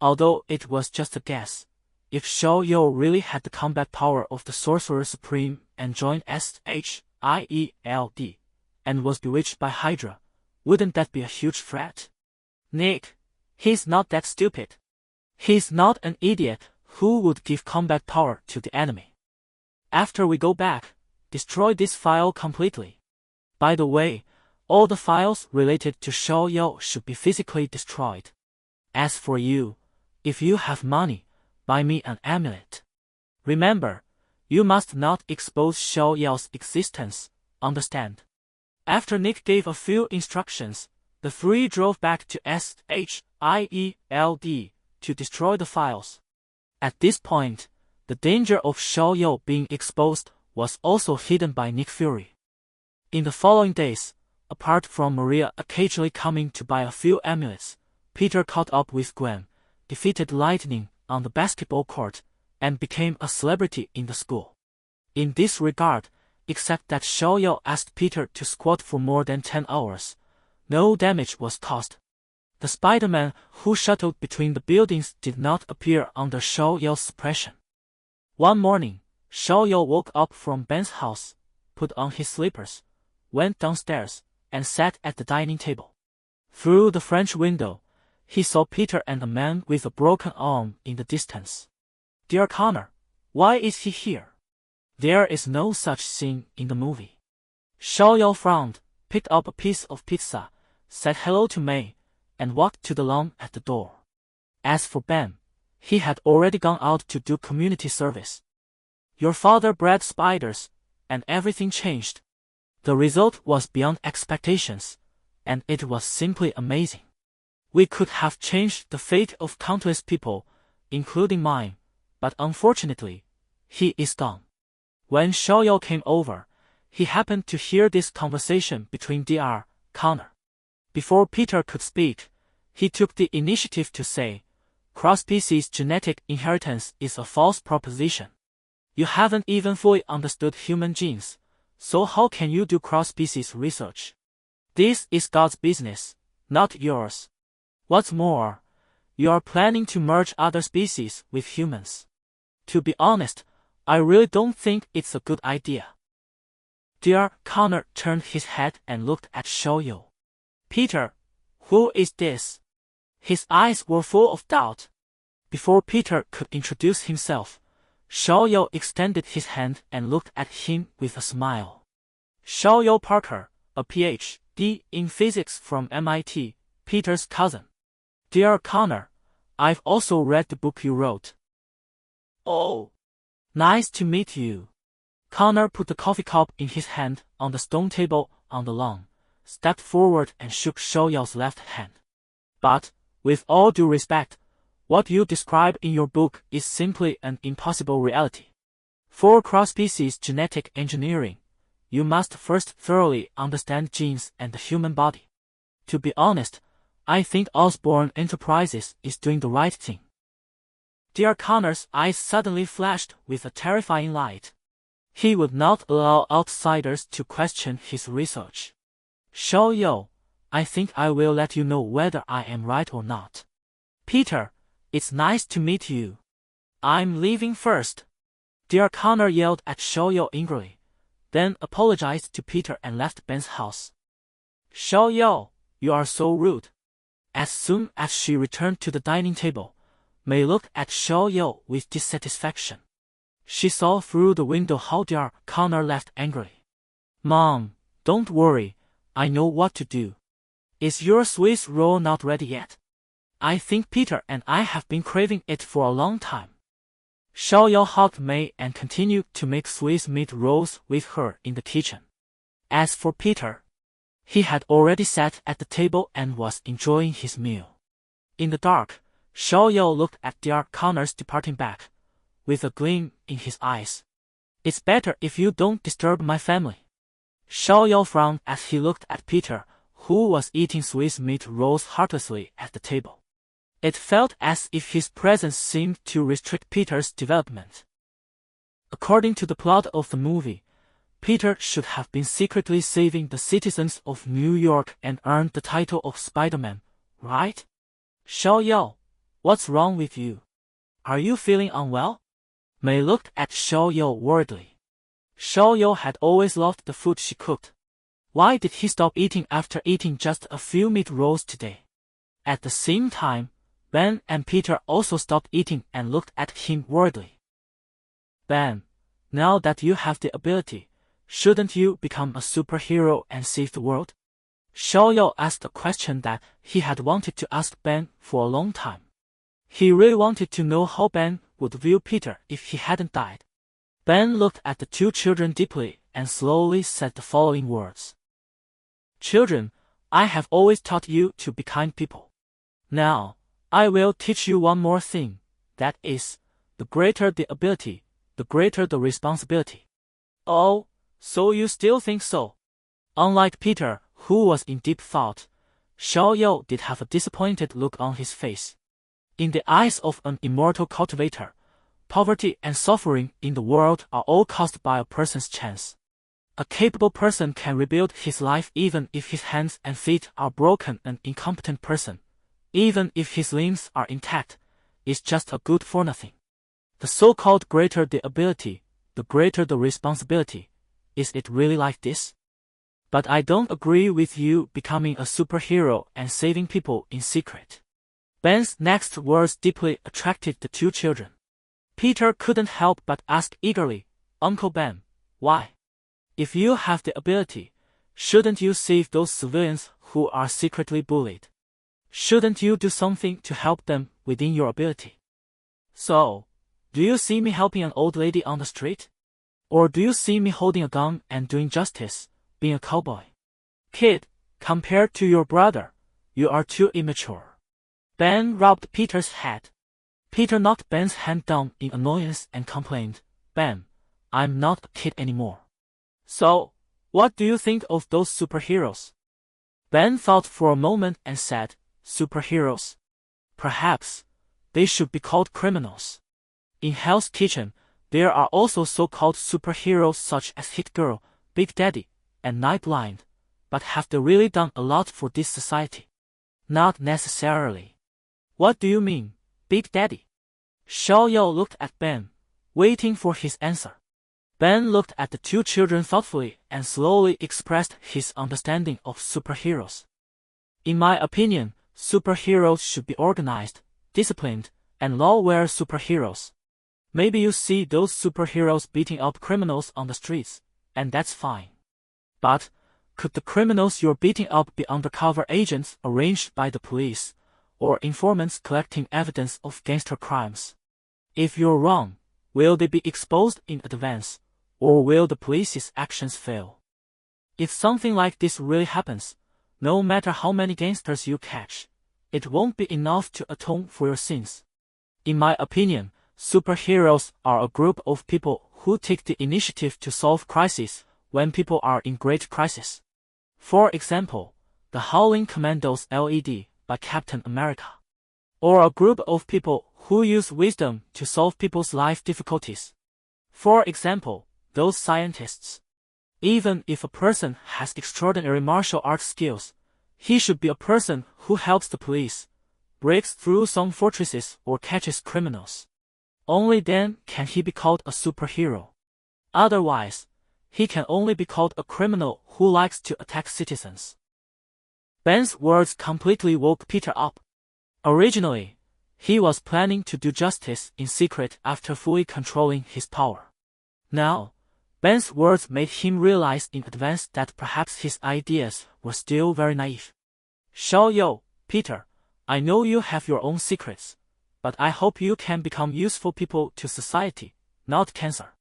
Although it was just a guess, if Xiaoyou really had the combat power of the Sorcerer Supreme and joined S.H.I.E.L.D. and was bewitched by Hydra, wouldn't that be a huge threat? Nick, he's not that stupid. He's not an idiot who would give combat power to the enemy. After we go back, destroy this file completely. By the way, all the files related to Xiaoyou should be physically destroyed. As for you, if you have money, buy me an amulet. Remember, you must not expose Xiaoyou's existence, understand? After Nick gave a few instructions, the three drove back to S.H.I.E.L.D. to destroy the files. At this point, the danger of Xiaoyou being exposed was also hidden by Nick Fury. In the following days, apart from Maria occasionally coming to buy a few amulets, Peter caught up with Gwen, defeated Lightning on the basketball court, and became a celebrity in the school. In this regard, except that Xiaoyou asked Peter to squat for more than 10 hours, no damage was caused. The Spider-Man who shuttled between the buildings did not appear under Xiaoyou's suppression. One morning, Xiaoyou woke up from Ben's house, put on his slippers, went downstairs, and sat at the dining table. Through the French window, he saw Peter and a man with a broken arm in the distance. Dear Connor, why is he here? There is no such thing in the movie. Xiaoyou frowned, picked up a piece of pizza, said hello to May, and walked to the lawn at the door. As for Ben, he had already gone out to do community service. Your father bred spiders, and everything changed. The result was beyond expectations, and it was simply amazing. We could have changed the fate of countless people, including mine, but unfortunately, he is gone. When Xiaoyou came over, he happened to hear this conversation between Dr. Connor. Before Peter could speak, he took the initiative to say, cross-species genetic inheritance is a false proposition. You haven't even fully understood human genes, so how can you do cross-species research? This is God's business, not yours. What's more, you are planning to merge other species with humans. To be honest, I really don't think it's a good idea. Dear Connor turned his head and looked at Xiaoyou. Peter, who is this? His eyes were full of doubt. Before Peter could introduce himself, Xiaoyou extended his hand and looked at him with a smile. Xiaoyou Parker, a Ph.D. in physics from MIT, Peter's cousin. Dear Connor, I've also read the book you wrote. Oh. Nice to meet you. Connor put the coffee cup in his hand on the stone table on the lawn, stepped forward and shook Xiaoyou's left hand. But, with all due respect, what you describe in your book is simply an impossible reality. For cross-species genetic engineering, you must first thoroughly understand genes and the human body. To be honest, I think Osborne Enterprises is doing the right thing. Dear Connor's eyes suddenly flashed with a terrifying light. He would not allow outsiders to question his research. Xiaoyou, I think I will let you know whether I am right or not. Peter, it's nice to meet you. I'm leaving first. Dear Connor yelled at Xiaoyou angrily, then apologized to Peter and left Ben's house. Xiaoyou, you are so rude. As soon as she returned to the dining table, Mei looked at Xiaoyou with dissatisfaction. She saw through the window how dear Connor left angrily. Mom, don't worry, I know what to do. Is your Swiss roll not ready yet? I think Peter and I have been craving it for a long time. Xiaoyou hugged Mei and continued to make Swiss meat rolls with her in the kitchen. As for Peter, he had already sat at the table and was enjoying his meal. In the dark, Xiaoyou looked at dear Connor's departing back, with a gleam in his eyes. It's better if you don't disturb my family. Xiaoyou frowned as he looked at Peter, who was eating Swiss meat rolls heartlessly at the table. It felt as if his presence seemed to restrict Peter's development. According to the plot of the movie, Peter should have been secretly saving the citizens of New York and earned the title of Spider-Man, right? Xiaoyou, what's wrong with you? Are you feeling unwell? Mei looked at Xiaoyou worriedly. Xiaoyou had always loved the food she cooked. Why did he stop eating after eating just a few meat rolls today? At the same time, Ben and Peter also stopped eating and looked at him worriedly. Ben, now that you have the ability, shouldn't you become a superhero and save the world? Xiaoyou asked a question that he had wanted to ask Ben for a long time. He really wanted to know how Ben would view Peter if he hadn't died. Ben looked at the two children deeply and slowly said the following words. Children, I have always taught you to be kind people. Now, I will teach you one more thing, that is, the greater the ability, the greater the responsibility. Oh, so you still think so? Unlike Peter, who was in deep thought, Xiaoyou did have a disappointed look on his face. In the eyes of an immortal cultivator, poverty and suffering in the world are all caused by a person's chance. A capable person can rebuild his life even if his hands and feet are broken. An incompetent person, even if his limbs are intact, is just a good for nothing. The so-called greater the ability, the greater the responsibility. Is it really like this? But I don't agree with you becoming a superhero and saving people in secret. Ben's next words deeply attracted the two children. Peter couldn't help but ask eagerly, Uncle Ben, why? If you have the ability, shouldn't you save those civilians who are secretly bullied? Shouldn't you do something to help them within your ability? So, do you see me helping an old lady on the street? Or do you see me holding a gun and doing justice, being a cowboy? Kid, compared to your brother, you are too immature. Ben rubbed Peter's head. Peter knocked Ben's hand down in annoyance and complained, Ben, I'm not a kid anymore. So, what do you think of those superheroes? Ben thought for a moment and said, superheroes? Perhaps they should be called criminals. In Hell's Kitchen, there are also so-called superheroes such as Hit Girl, Big Daddy, and Nightblind, but have they really done a lot for this society? Not necessarily. What do you mean, Big Daddy? Xiaoyao looked at Ben, waiting for his answer. Ben looked at the two children thoughtfully and slowly expressed his understanding of superheroes. In my opinion, superheroes should be organized, disciplined, and law-aware superheroes. Maybe you see those superheroes beating up criminals on the streets, and that's fine. But could the criminals you're beating up be undercover agents arranged by the police, or informants collecting evidence of gangster crimes? If you're wrong, will they be exposed in advance, or will the police's actions fail? If something like this really happens, no matter how many gangsters you catch, it won't be enough to atone for your sins. In my opinion, superheroes are a group of people who take the initiative to solve crises when people are in great crisis. For example, the Howling Commandos LED by Captain America. Or a group of people who use wisdom to solve people's life difficulties. For example, those scientists. Even if a person has extraordinary martial arts skills, he should be a person who helps the police, breaks through some fortresses or catches criminals. Only then can he be called a superhero. Otherwise, he can only be called a criminal who likes to attack citizens. Ben's words completely woke Peter up. Originally, he was planning to do justice in secret after fully controlling his power. Now, Ben's words made him realize in advance that perhaps his ideas were still very naive. Xiaoyao, Peter, I know you have your own secrets, but I hope you can become useful people to society, not cancer.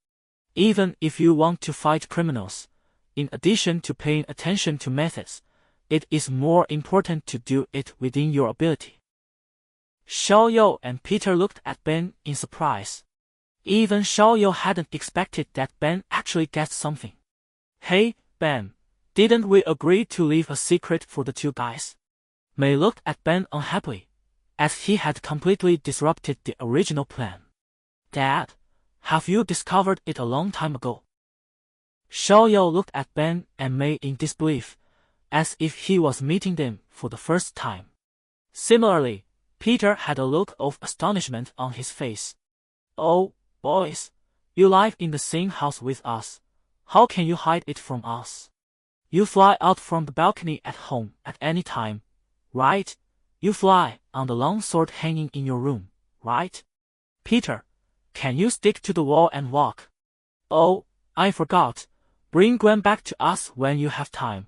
Even if you want to fight criminals, in addition to paying attention to methods, it is more important to do it within your ability. Xiaoyao and Peter looked at Ben in surprise. Even Xiaoyao hadn't expected that Ben actually guessed something. Hey, Ben, didn't we agree to leave a secret for the two guys? Mei looked at Ben unhappily, as he had completely disrupted the original plan. Dad, have you discovered it a long time ago? Xiaoyao looked at Ben and Mei in disbelief, as if he was meeting them for the first time. Similarly, Peter had a look of astonishment on his face. Oh, boys, you live in the same house with us. How can you hide it from us? You fly out from the balcony at home at any time, right? You fly on the long sword hanging in your room, right? Peter, can you stick to the wall and walk? Oh, I forgot. Bring Gwen back to us when you have time.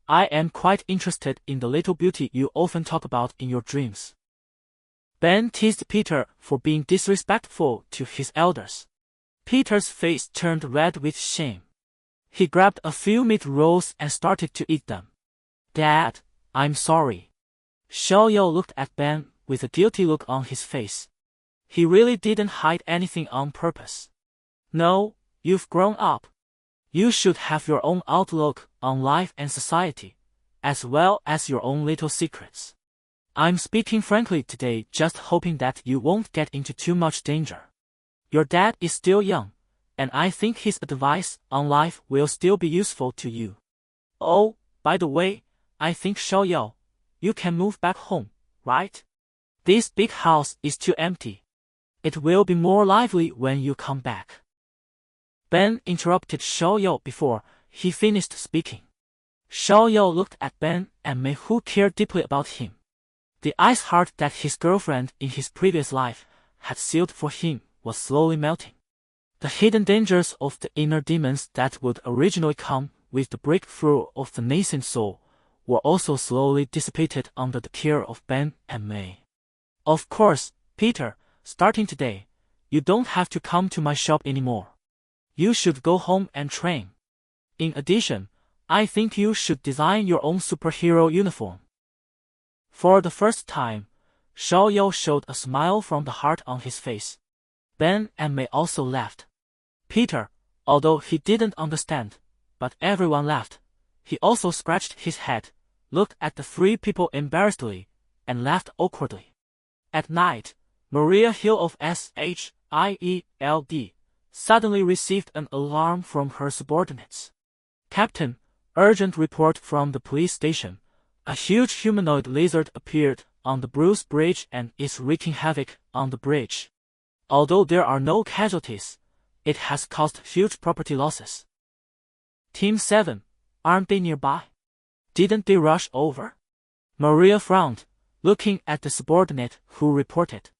I am quite interested in the little beauty you often talk about in your dreams. Ben teased Peter for being disrespectful to his elders. Peter's face turned red with shame. He grabbed a few meat rolls and started to eat them. Dad, I'm sorry. Xiaoyao looked at Ben with a guilty look on his face. He really didn't hide anything on purpose. No, you've grown up. You should have your own outlook on life and society, as well as your own little secrets. I'm speaking frankly today, just hoping that you won't get into too much danger. Your dad is still young, and I think his advice on life will still be useful to you. Oh, by the way, I think Xiaoyao, you can move back home, right? This big house is too empty. It will be more lively when you come back. Ben interrupted Xiaoyao before he finished speaking. Xiaoyao looked at Ben and Mei, who cared deeply about him. The ice heart that his girlfriend in his previous life had sealed for him was slowly melting. The hidden dangers of the inner demons that would originally come with the breakthrough of the nascent soul were also slowly dissipated under the care of Ben and Mei. Of course, Peter, starting today, you don't have to come to my shop anymore. You should go home and train. In addition, I think you should design your own superhero uniform. For the first time, Xiaoyao showed a smile from the heart on his face. Ben and Mei also laughed. Peter, although he didn't understand, but everyone laughed, he also scratched his head, looked at the three people embarrassedly, and laughed awkwardly. At night, Maria Hill of SHIELD suddenly received an alarm from her subordinates. Captain, urgent report from the police station. A huge humanoid lizard appeared on the Bruce Bridge and is wreaking havoc on the bridge. Although there are no casualties, it has caused huge property losses. Team 7, aren't they nearby? Didn't they rush over? Maria frowned, looking at the subordinate who reported.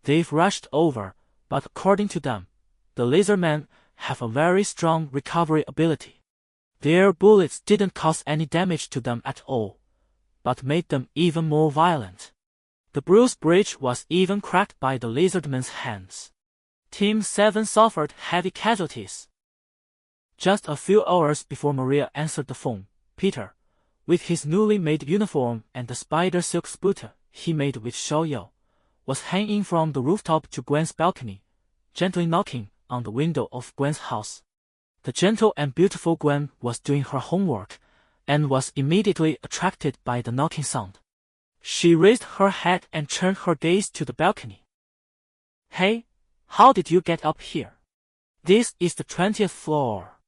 They've rushed over, but according to them, the lizardmen have a very strong recovery ability. Their bullets didn't cause any damage to them at all, but made them even more violent. The Bruce Bridge was even cracked by the lizardmen's hands. Team 7 suffered heavy casualties. Just a few hours before Maria answered the phone, Peter, with his newly made uniform and the spider silk scooter he made with Xiaoyao, was hanging from the rooftop to Gwen's balcony, gently knocking on the window of Gwen's house. The gentle and beautiful Gwen was doing her homework, and was immediately attracted by the knocking sound. She raised her head and turned her gaze to the balcony. Hey, how did you get up here? This is the 20th floor.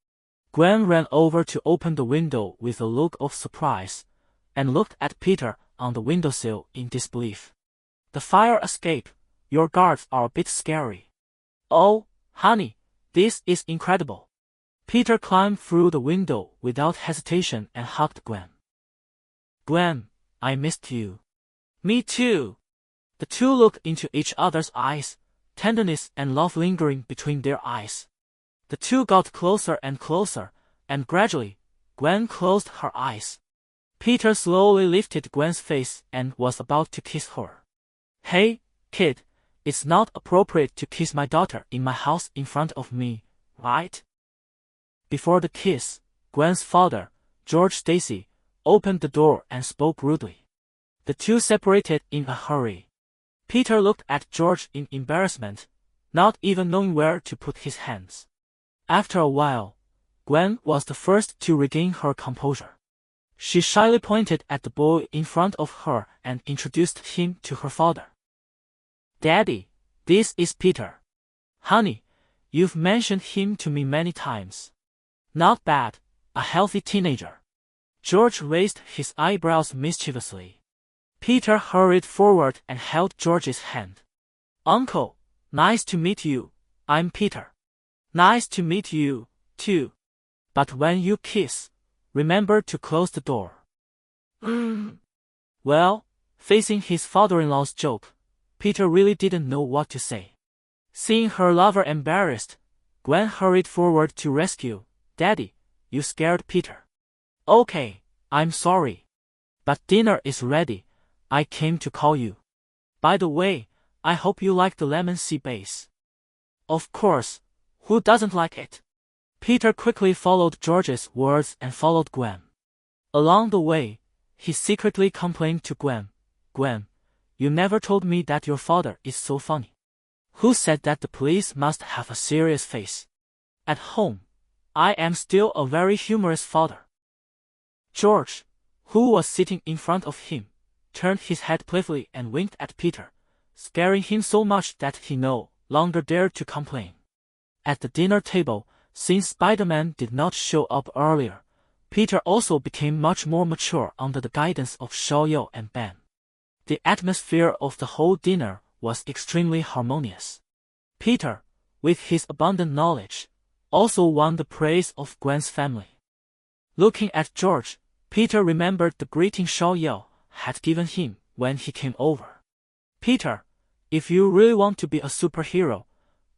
Gwen ran over to open the window with a look of surprise, and looked at Peter on the windowsill in disbelief. The fire escape, your guards are a bit scary. Oh, honey, this is incredible. Peter climbed through the window without hesitation and hugged Gwen. Gwen, I missed you. Me too. The two looked into each other's eyes, tenderness and love lingering between their eyes. The two got closer and closer, and gradually, Gwen closed her eyes. Peter slowly lifted Gwen's face and was about to kiss her. Hey, kid, it's not appropriate to kiss my daughter in my house in front of me, right? Before the kiss, Gwen's father, George Stacy, opened the door and spoke rudely. The two separated in a hurry. Peter looked at George in embarrassment, not even knowing where to put his hands. After a while, Gwen was the first to regain her composure. She shyly pointed at the boy in front of her and introduced him to her father. Daddy, this is Peter. Honey, you've mentioned him to me many times. Not bad, a healthy teenager. George raised his eyebrows mischievously. Peter hurried forward and held George's hand. Uncle, nice to meet you, I'm Peter. Nice to meet you, too. But when you kiss, remember to close the door. Well, facing his father-in-law's joke, Peter really didn't know what to say. Seeing her lover embarrassed, Gwen hurried forward to rescue. Daddy, you scared Peter. Okay, I'm sorry. But dinner is ready. I came to call you. By the way, I hope you like the lemon sea base. Of course, who doesn't like it? Peter quickly followed George's words and followed Gwen. Along the way, he secretly complained to Gwen. Gwen, you never told me that your father is so funny. Who said that the police must have a serious face? At home, I am still a very humorous father. George, who was sitting in front of him, turned his head playfully and winked at Peter, scaring him so much that he no longer dared to complain. At the dinner table, since Spider-Man did not show up earlier, Peter also became much more mature under the guidance of Xiaoyao and Ben. The atmosphere of the whole dinner was extremely harmonious. Peter, with his abundant knowledge, also won the praise of Gwen's family. Looking at George, Peter remembered the greeting Xiaoyao had given him when he came over. Peter, if you really want to be a superhero,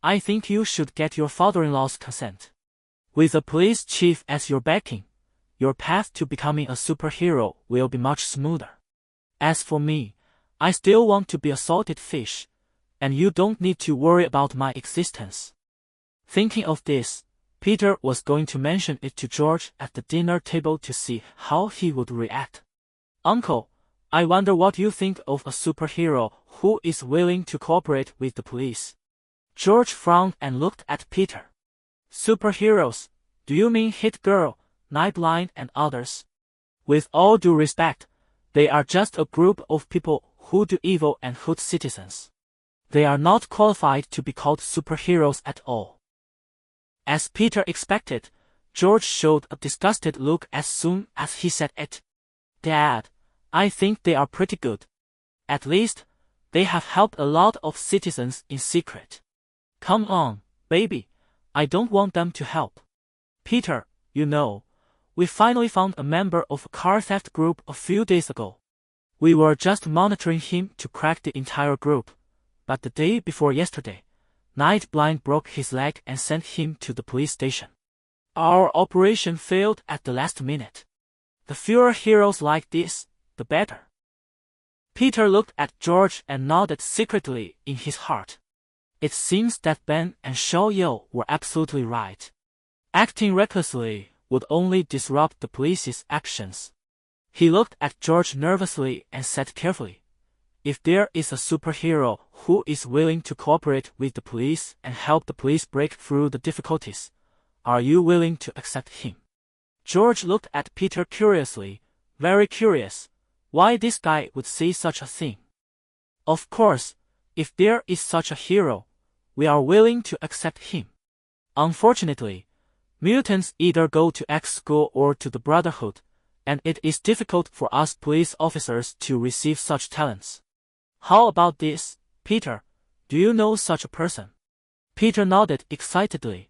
I think you should get your father-in-law's consent. With a police chief as your backing, your path to becoming a superhero will be much smoother. As for me, I still want to be a salted fish, and you don't need to worry about my existence. Thinking of this, Peter was going to mention it to George at the dinner table to see how he would react. Uncle, I wonder what you think of a superhero who is willing to cooperate with the police. George frowned and looked at Peter. Superheroes, do you mean Hit Girl, Nightline and others? With all due respect, they are just a group of people who do evil and hood citizens. They are not qualified to be called superheroes at all. As Peter expected, George showed a disgusted look as soon as he said it. Dad, I think they are pretty good. At least, they have helped a lot of citizens in secret. Come on, baby, I don't want them to help. Peter, you know, we finally found a member of a car theft group a few days ago. We were just monitoring him to crack the entire group, but the day before yesterday, Night Blind broke his leg and sent him to the police station. Our operation failed at the last minute. The fewer heroes like this, the better. Peter looked at George and nodded secretly in his heart. It seems that Ben and Xiaoyou were absolutely right. Acting recklessly would only disrupt the police's actions. He looked at George nervously and said carefully, "If there is a superhero who is willing to cooperate with the police and help the police break through the difficulties, are you willing to accept him?" George looked at Peter curiously, very curious, why this guy would say such a thing. Of course, if there is such a hero, we are willing to accept him. Unfortunately, mutants either go to X school or to the Brotherhood, and it is difficult for us police officers to receive such talents. How about this, Peter? Do you know such a person? Peter nodded excitedly,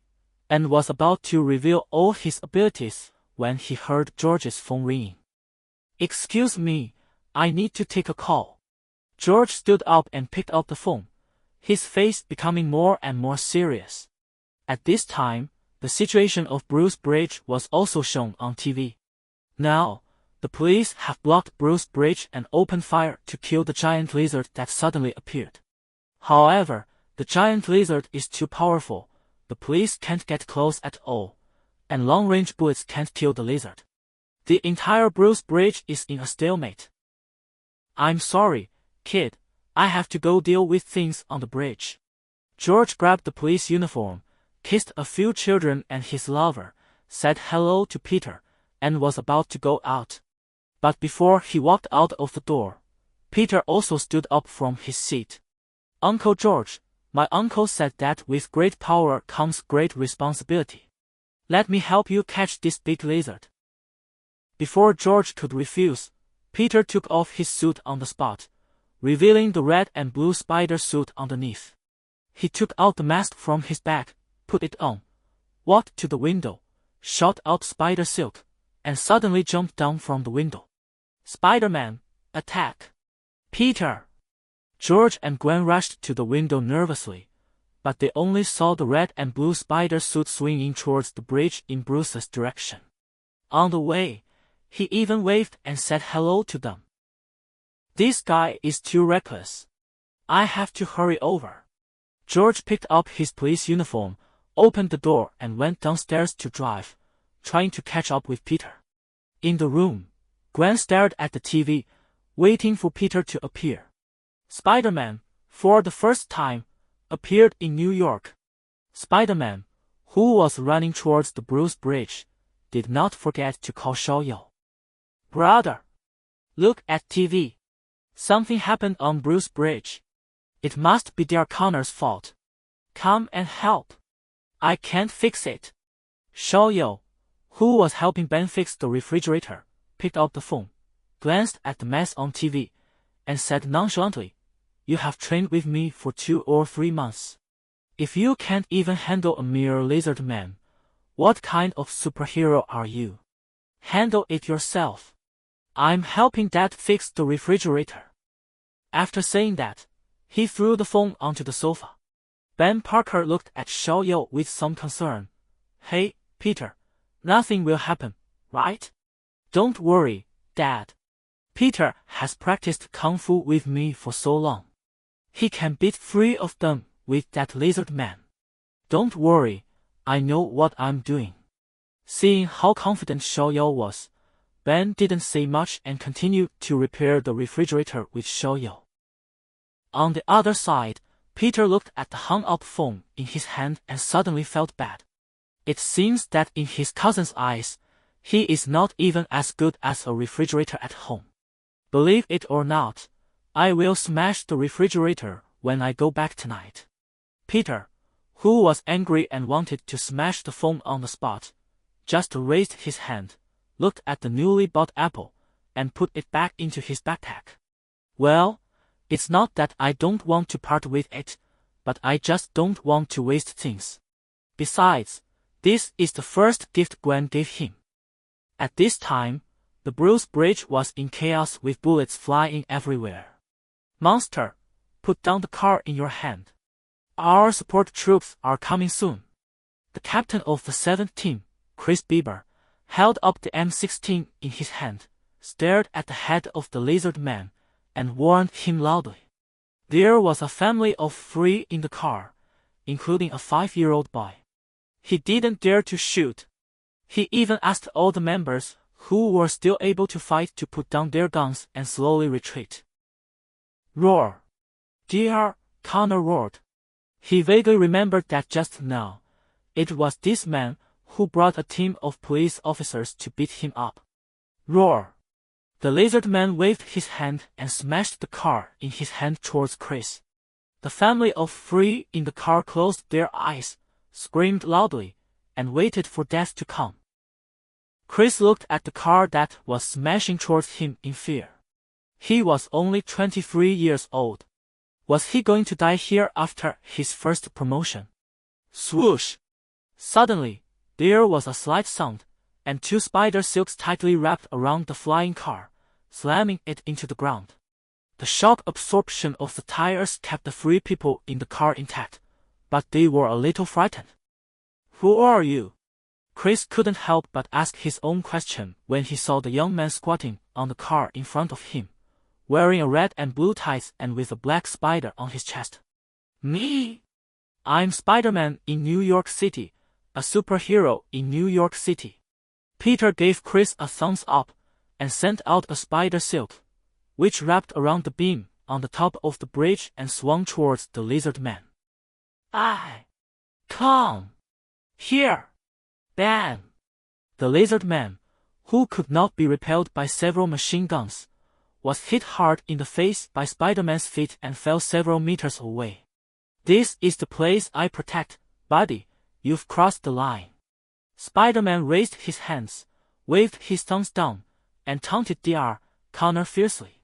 and was about to reveal all his abilities when he heard George's phone ringing. "Excuse me, I need to take a call." George stood up and picked up the phone, his face becoming more and more serious. At this time, the situation of Bruce Bridge was also shown on TV. Now, the police have blocked Bruce Bridge and opened fire to kill the giant lizard that suddenly appeared. However, the giant lizard is too powerful, the police can't get close at all, and long-range bullets can't kill the lizard. The entire Bruce Bridge is in a stalemate. "I'm sorry, kid, I have to go deal with things on the bridge." George grabbed the police uniform, kissed a few children and his lover, said hello to Peter, and was about to go out. But before he walked out of the door, Peter also stood up from his seat. "Uncle George, my uncle said that with great power comes great responsibility. Let me help you catch this big lizard." Before George could refuse, Peter took off his suit on the spot, revealing the red and blue spider suit underneath. He took out the mask from his bag, put it on, walked to the window, shot out spider silk, and suddenly jumped down from the window. "Spider-Man, attack!" "Peter!" George and Gwen rushed to the window nervously, but they only saw the red and blue spider suit swinging towards the bridge in Bruce's direction. On the way, he even waved and said hello to them. "This guy is too reckless. I have to hurry over." George picked up his police uniform, opened the door and went downstairs to drive, trying to catch up with Peter. In the room, Gwen stared at the TV, waiting for Peter to appear. Spider-Man, for the first time, appeared in New York. Spider-Man, who was running towards the Bruce Bridge, did not forget to call Xiaoyou. "Brother, look at TV. Something happened on Bruce Bridge. It must be the Arcaner's fault. Come and help. I can't fix it." Xiaoyou, who was helping Ben fix the refrigerator, picked up the phone, glanced at the mess on TV, and said nonchalantly, "You have trained with me for 2 or 3 months. If you can't even handle a mere lizard man, what kind of superhero are you? Handle it yourself. I'm helping Dad fix the refrigerator." After saying that, he threw the phone onto the sofa. Ben Parker looked at Xiaoyou with some concern. "Hey, Peter, nothing will happen, right? Don't worry, Dad. Peter has practiced Kung Fu with me for so long. He can beat 3 of them with that lizard man. Don't worry, I know what I'm doing." Seeing how confident Xiaoyou was, Ben didn't say much and continued to repair the refrigerator with Xiaoyou. On the other side, Peter looked at the hung-up phone in his hand and suddenly felt bad. It seems that in his cousin's eyes, he is not even as good as a refrigerator at home. Believe it or not, I will smash the refrigerator when I go back tonight. Peter, who was angry and wanted to smash the phone on the spot, just raised his hand, looked at the newly bought apple, and put it back into his backpack. Well, it's not that I don't want to part with it, but I just don't want to waste things. Besides, this is the first gift Gwen gave him. At this time, the Bruce Bridge was in chaos with bullets flying everywhere. Monster, put down the car in your hand. Our support troops are coming soon. The captain of the 7th team, Chris Bieber, held up the M16 in his hand, stared at the head of the lizard man, and warned him loudly. There was a family of 3 in the car, including a 5-year-old boy. He didn't dare to shoot. He even asked all the members who were still able to fight to put down their guns and slowly retreat. Roar! Dear, Connor roared. He vaguely remembered that just now, it was this man who brought a team of police officers to beat him up. Roar! The lizard man waved his hand and smashed the car in his hand towards Chris. The family of 3 in the car closed their eyes, screamed loudly, and waited for death to come. Chris looked at the car that was smashing towards him in fear. He was only 23 years old. Was he going to die here after his first promotion? Swoosh! Suddenly, there was a slight sound, and 2 spider silks tightly wrapped around the flying car, slamming it into the ground. The shock absorption of the tires kept the 3 people in the car intact, but they were a little frightened. Who are you? Chris couldn't help but ask his own question when he saw the young man squatting on the car in front of him, wearing a red and blue ties and with a black spider on his chest. Me? I'm Spider-Man in New York City, a superhero in New York City. Peter gave Chris a thumbs up and sent out a spider silk, which wrapped around the beam on the top of the bridge and swung towards the lizard man. Come! Here! Bam! The lizard man, who could not be repelled by several machine guns, was hit hard in the face by Spider-Man's feet and fell several meters away. This is the place I protect, buddy. You've crossed the line. Spider-Man raised his hands, waved his thumbs down, and taunted Dr. Connor fiercely.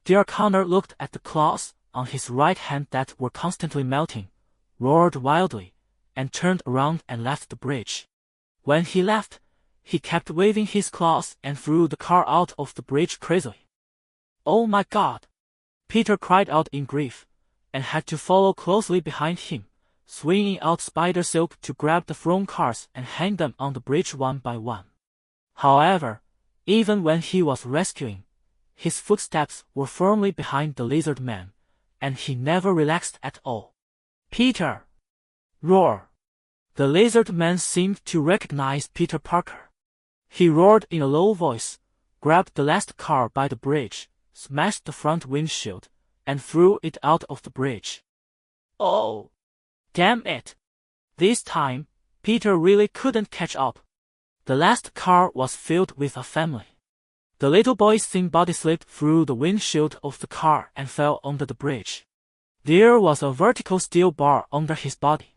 Dr. Connor looked at the claws on his right hand that were constantly melting, roared wildly, and turned around and left the bridge. When he left, he kept waving his claws and threw the car out of the bridge crazily. Oh my God! Peter cried out in grief, and had to follow closely behind him, swinging out spider silk to grab the thrown cars and hang them on the bridge one by one. However, even when he was rescuing, his footsteps were firmly behind the lizard man, and he never relaxed at all. Peter! Roar! The lizard man seemed to recognize Peter Parker. He roared in a low voice, grabbed the last car by the bridge, smashed the front windshield, and threw it out of the bridge. Oh! Damn it! This time, Peter really couldn't catch up. The last car was filled with a family. The little boy's thin body slipped through the windshield of the car and fell under the bridge. There was a vertical steel bar under his body.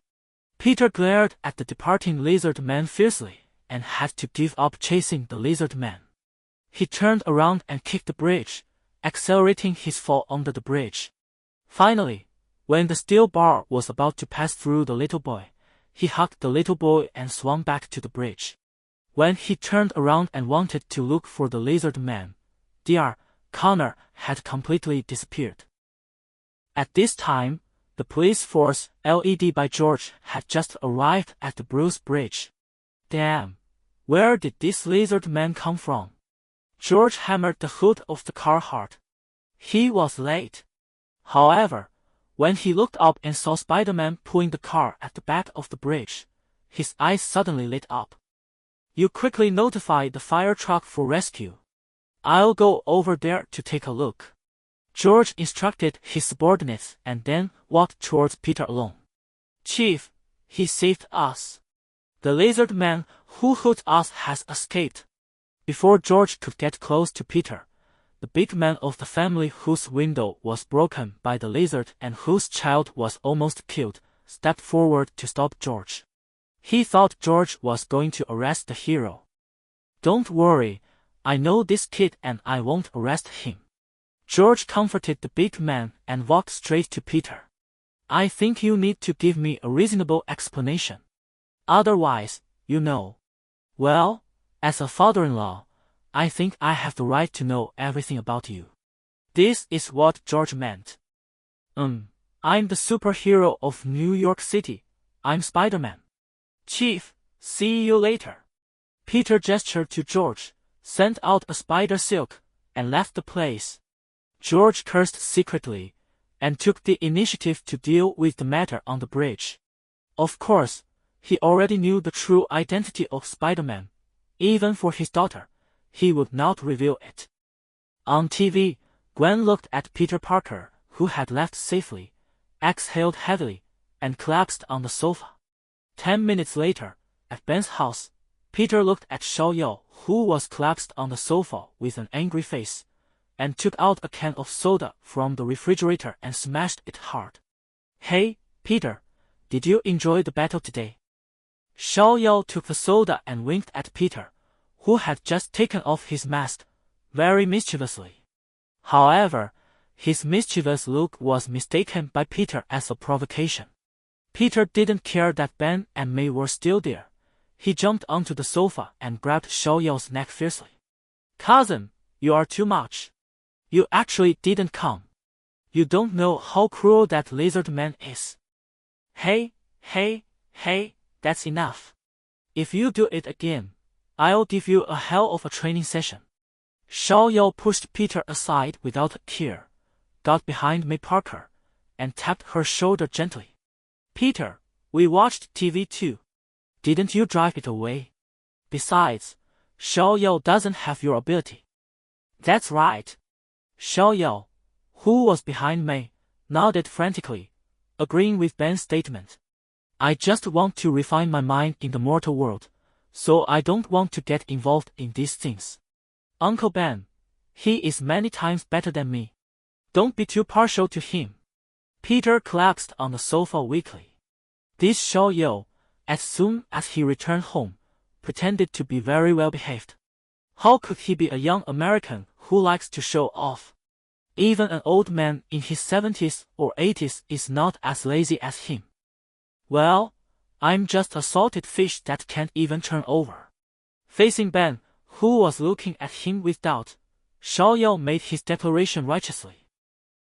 Peter glared at the departing lizard man fiercely and had to give up chasing the lizard man. He turned around and kicked the bridge, accelerating his fall under the bridge. Finally, when the steel bar was about to pass through the little boy, he hugged the little boy and swung back to the bridge. When he turned around and wanted to look for the lizard man, Dr. Connor had completely disappeared. At this time, the police force, led by George, had just arrived at the Bruce Bridge. Damn, where did this lizard man come from? George hammered the hood of the car hard. He was late. However, when he looked up and saw Spider-Man pulling the car at the back of the bridge, his eyes suddenly lit up. You quickly notify the fire truck for rescue. I'll go over there to take a look. George instructed his subordinates and then walked towards Peter alone. Chief, he saved us. The lizard man who hurt us has escaped. Before George could get close to Peter, the big man of the family whose window was broken by the lizard and whose child was almost killed, stepped forward to stop George. He thought George was going to arrest the hero. Don't worry, I know this kid and I won't arrest him. George comforted the big man and walked straight to Peter. I think you need to give me a reasonable explanation. Otherwise, you know. Well, as a father-in-law, I think I have the right to know everything about you. This is what George meant. I'm the superhero of New York City. I'm Spider-Man. Chief, see you later. Peter gestured to George, sent out a spider silk, and left the place. George cursed secretly, and took the initiative to deal with the matter on the bridge. Of course, he already knew the true identity of Spider-Man. Even for his daughter, he would not reveal it. On TV, Gwen looked at Peter Parker, who had left safely, exhaled heavily, and collapsed on the sofa. 10 minutes later, at Ben's house, Peter looked at Xiaoyao, who was collapsed on the sofa with an angry face, and took out a can of soda from the refrigerator and smashed it hard. Hey, Peter, did you enjoy the battle today? Xiaoyao took the soda and winked at Peter, who had just taken off his mask, very mischievously. However, his mischievous look was mistaken by Peter as a provocation. Peter didn't care that Ben and May were still there. He jumped onto the sofa and grabbed Xiaoyao's neck fiercely. Cousin, you are too much. You actually didn't come. You don't know how cruel that lizard man is. Hey, that's enough. If you do it again, I'll give you a hell of a training session. Xiaoyao pushed Peter aside without a care, got behind May Parker, and tapped her shoulder gently. Peter, we watched TV too. Didn't you drive it away? Besides, Xiaoyao doesn't have your ability. That's right. Xiaoyao, who was behind May, nodded frantically, agreeing with Ben's statement. I just want to refine my mind in the mortal world, so I don't want to get involved in these things. Uncle Ben, he is many times better than me. Don't be too partial to him. Peter collapsed on the sofa weakly. This Xiaoyao, as soon as he returned home, pretended to be very well behaved. How could he be a young American who likes to show off? Even an old man in his 70s or 80s is not as lazy as him. Well, I'm just a salted fish that can't even turn over. Facing Ben, who was looking at him with doubt, Xiaoyao made his declaration righteously.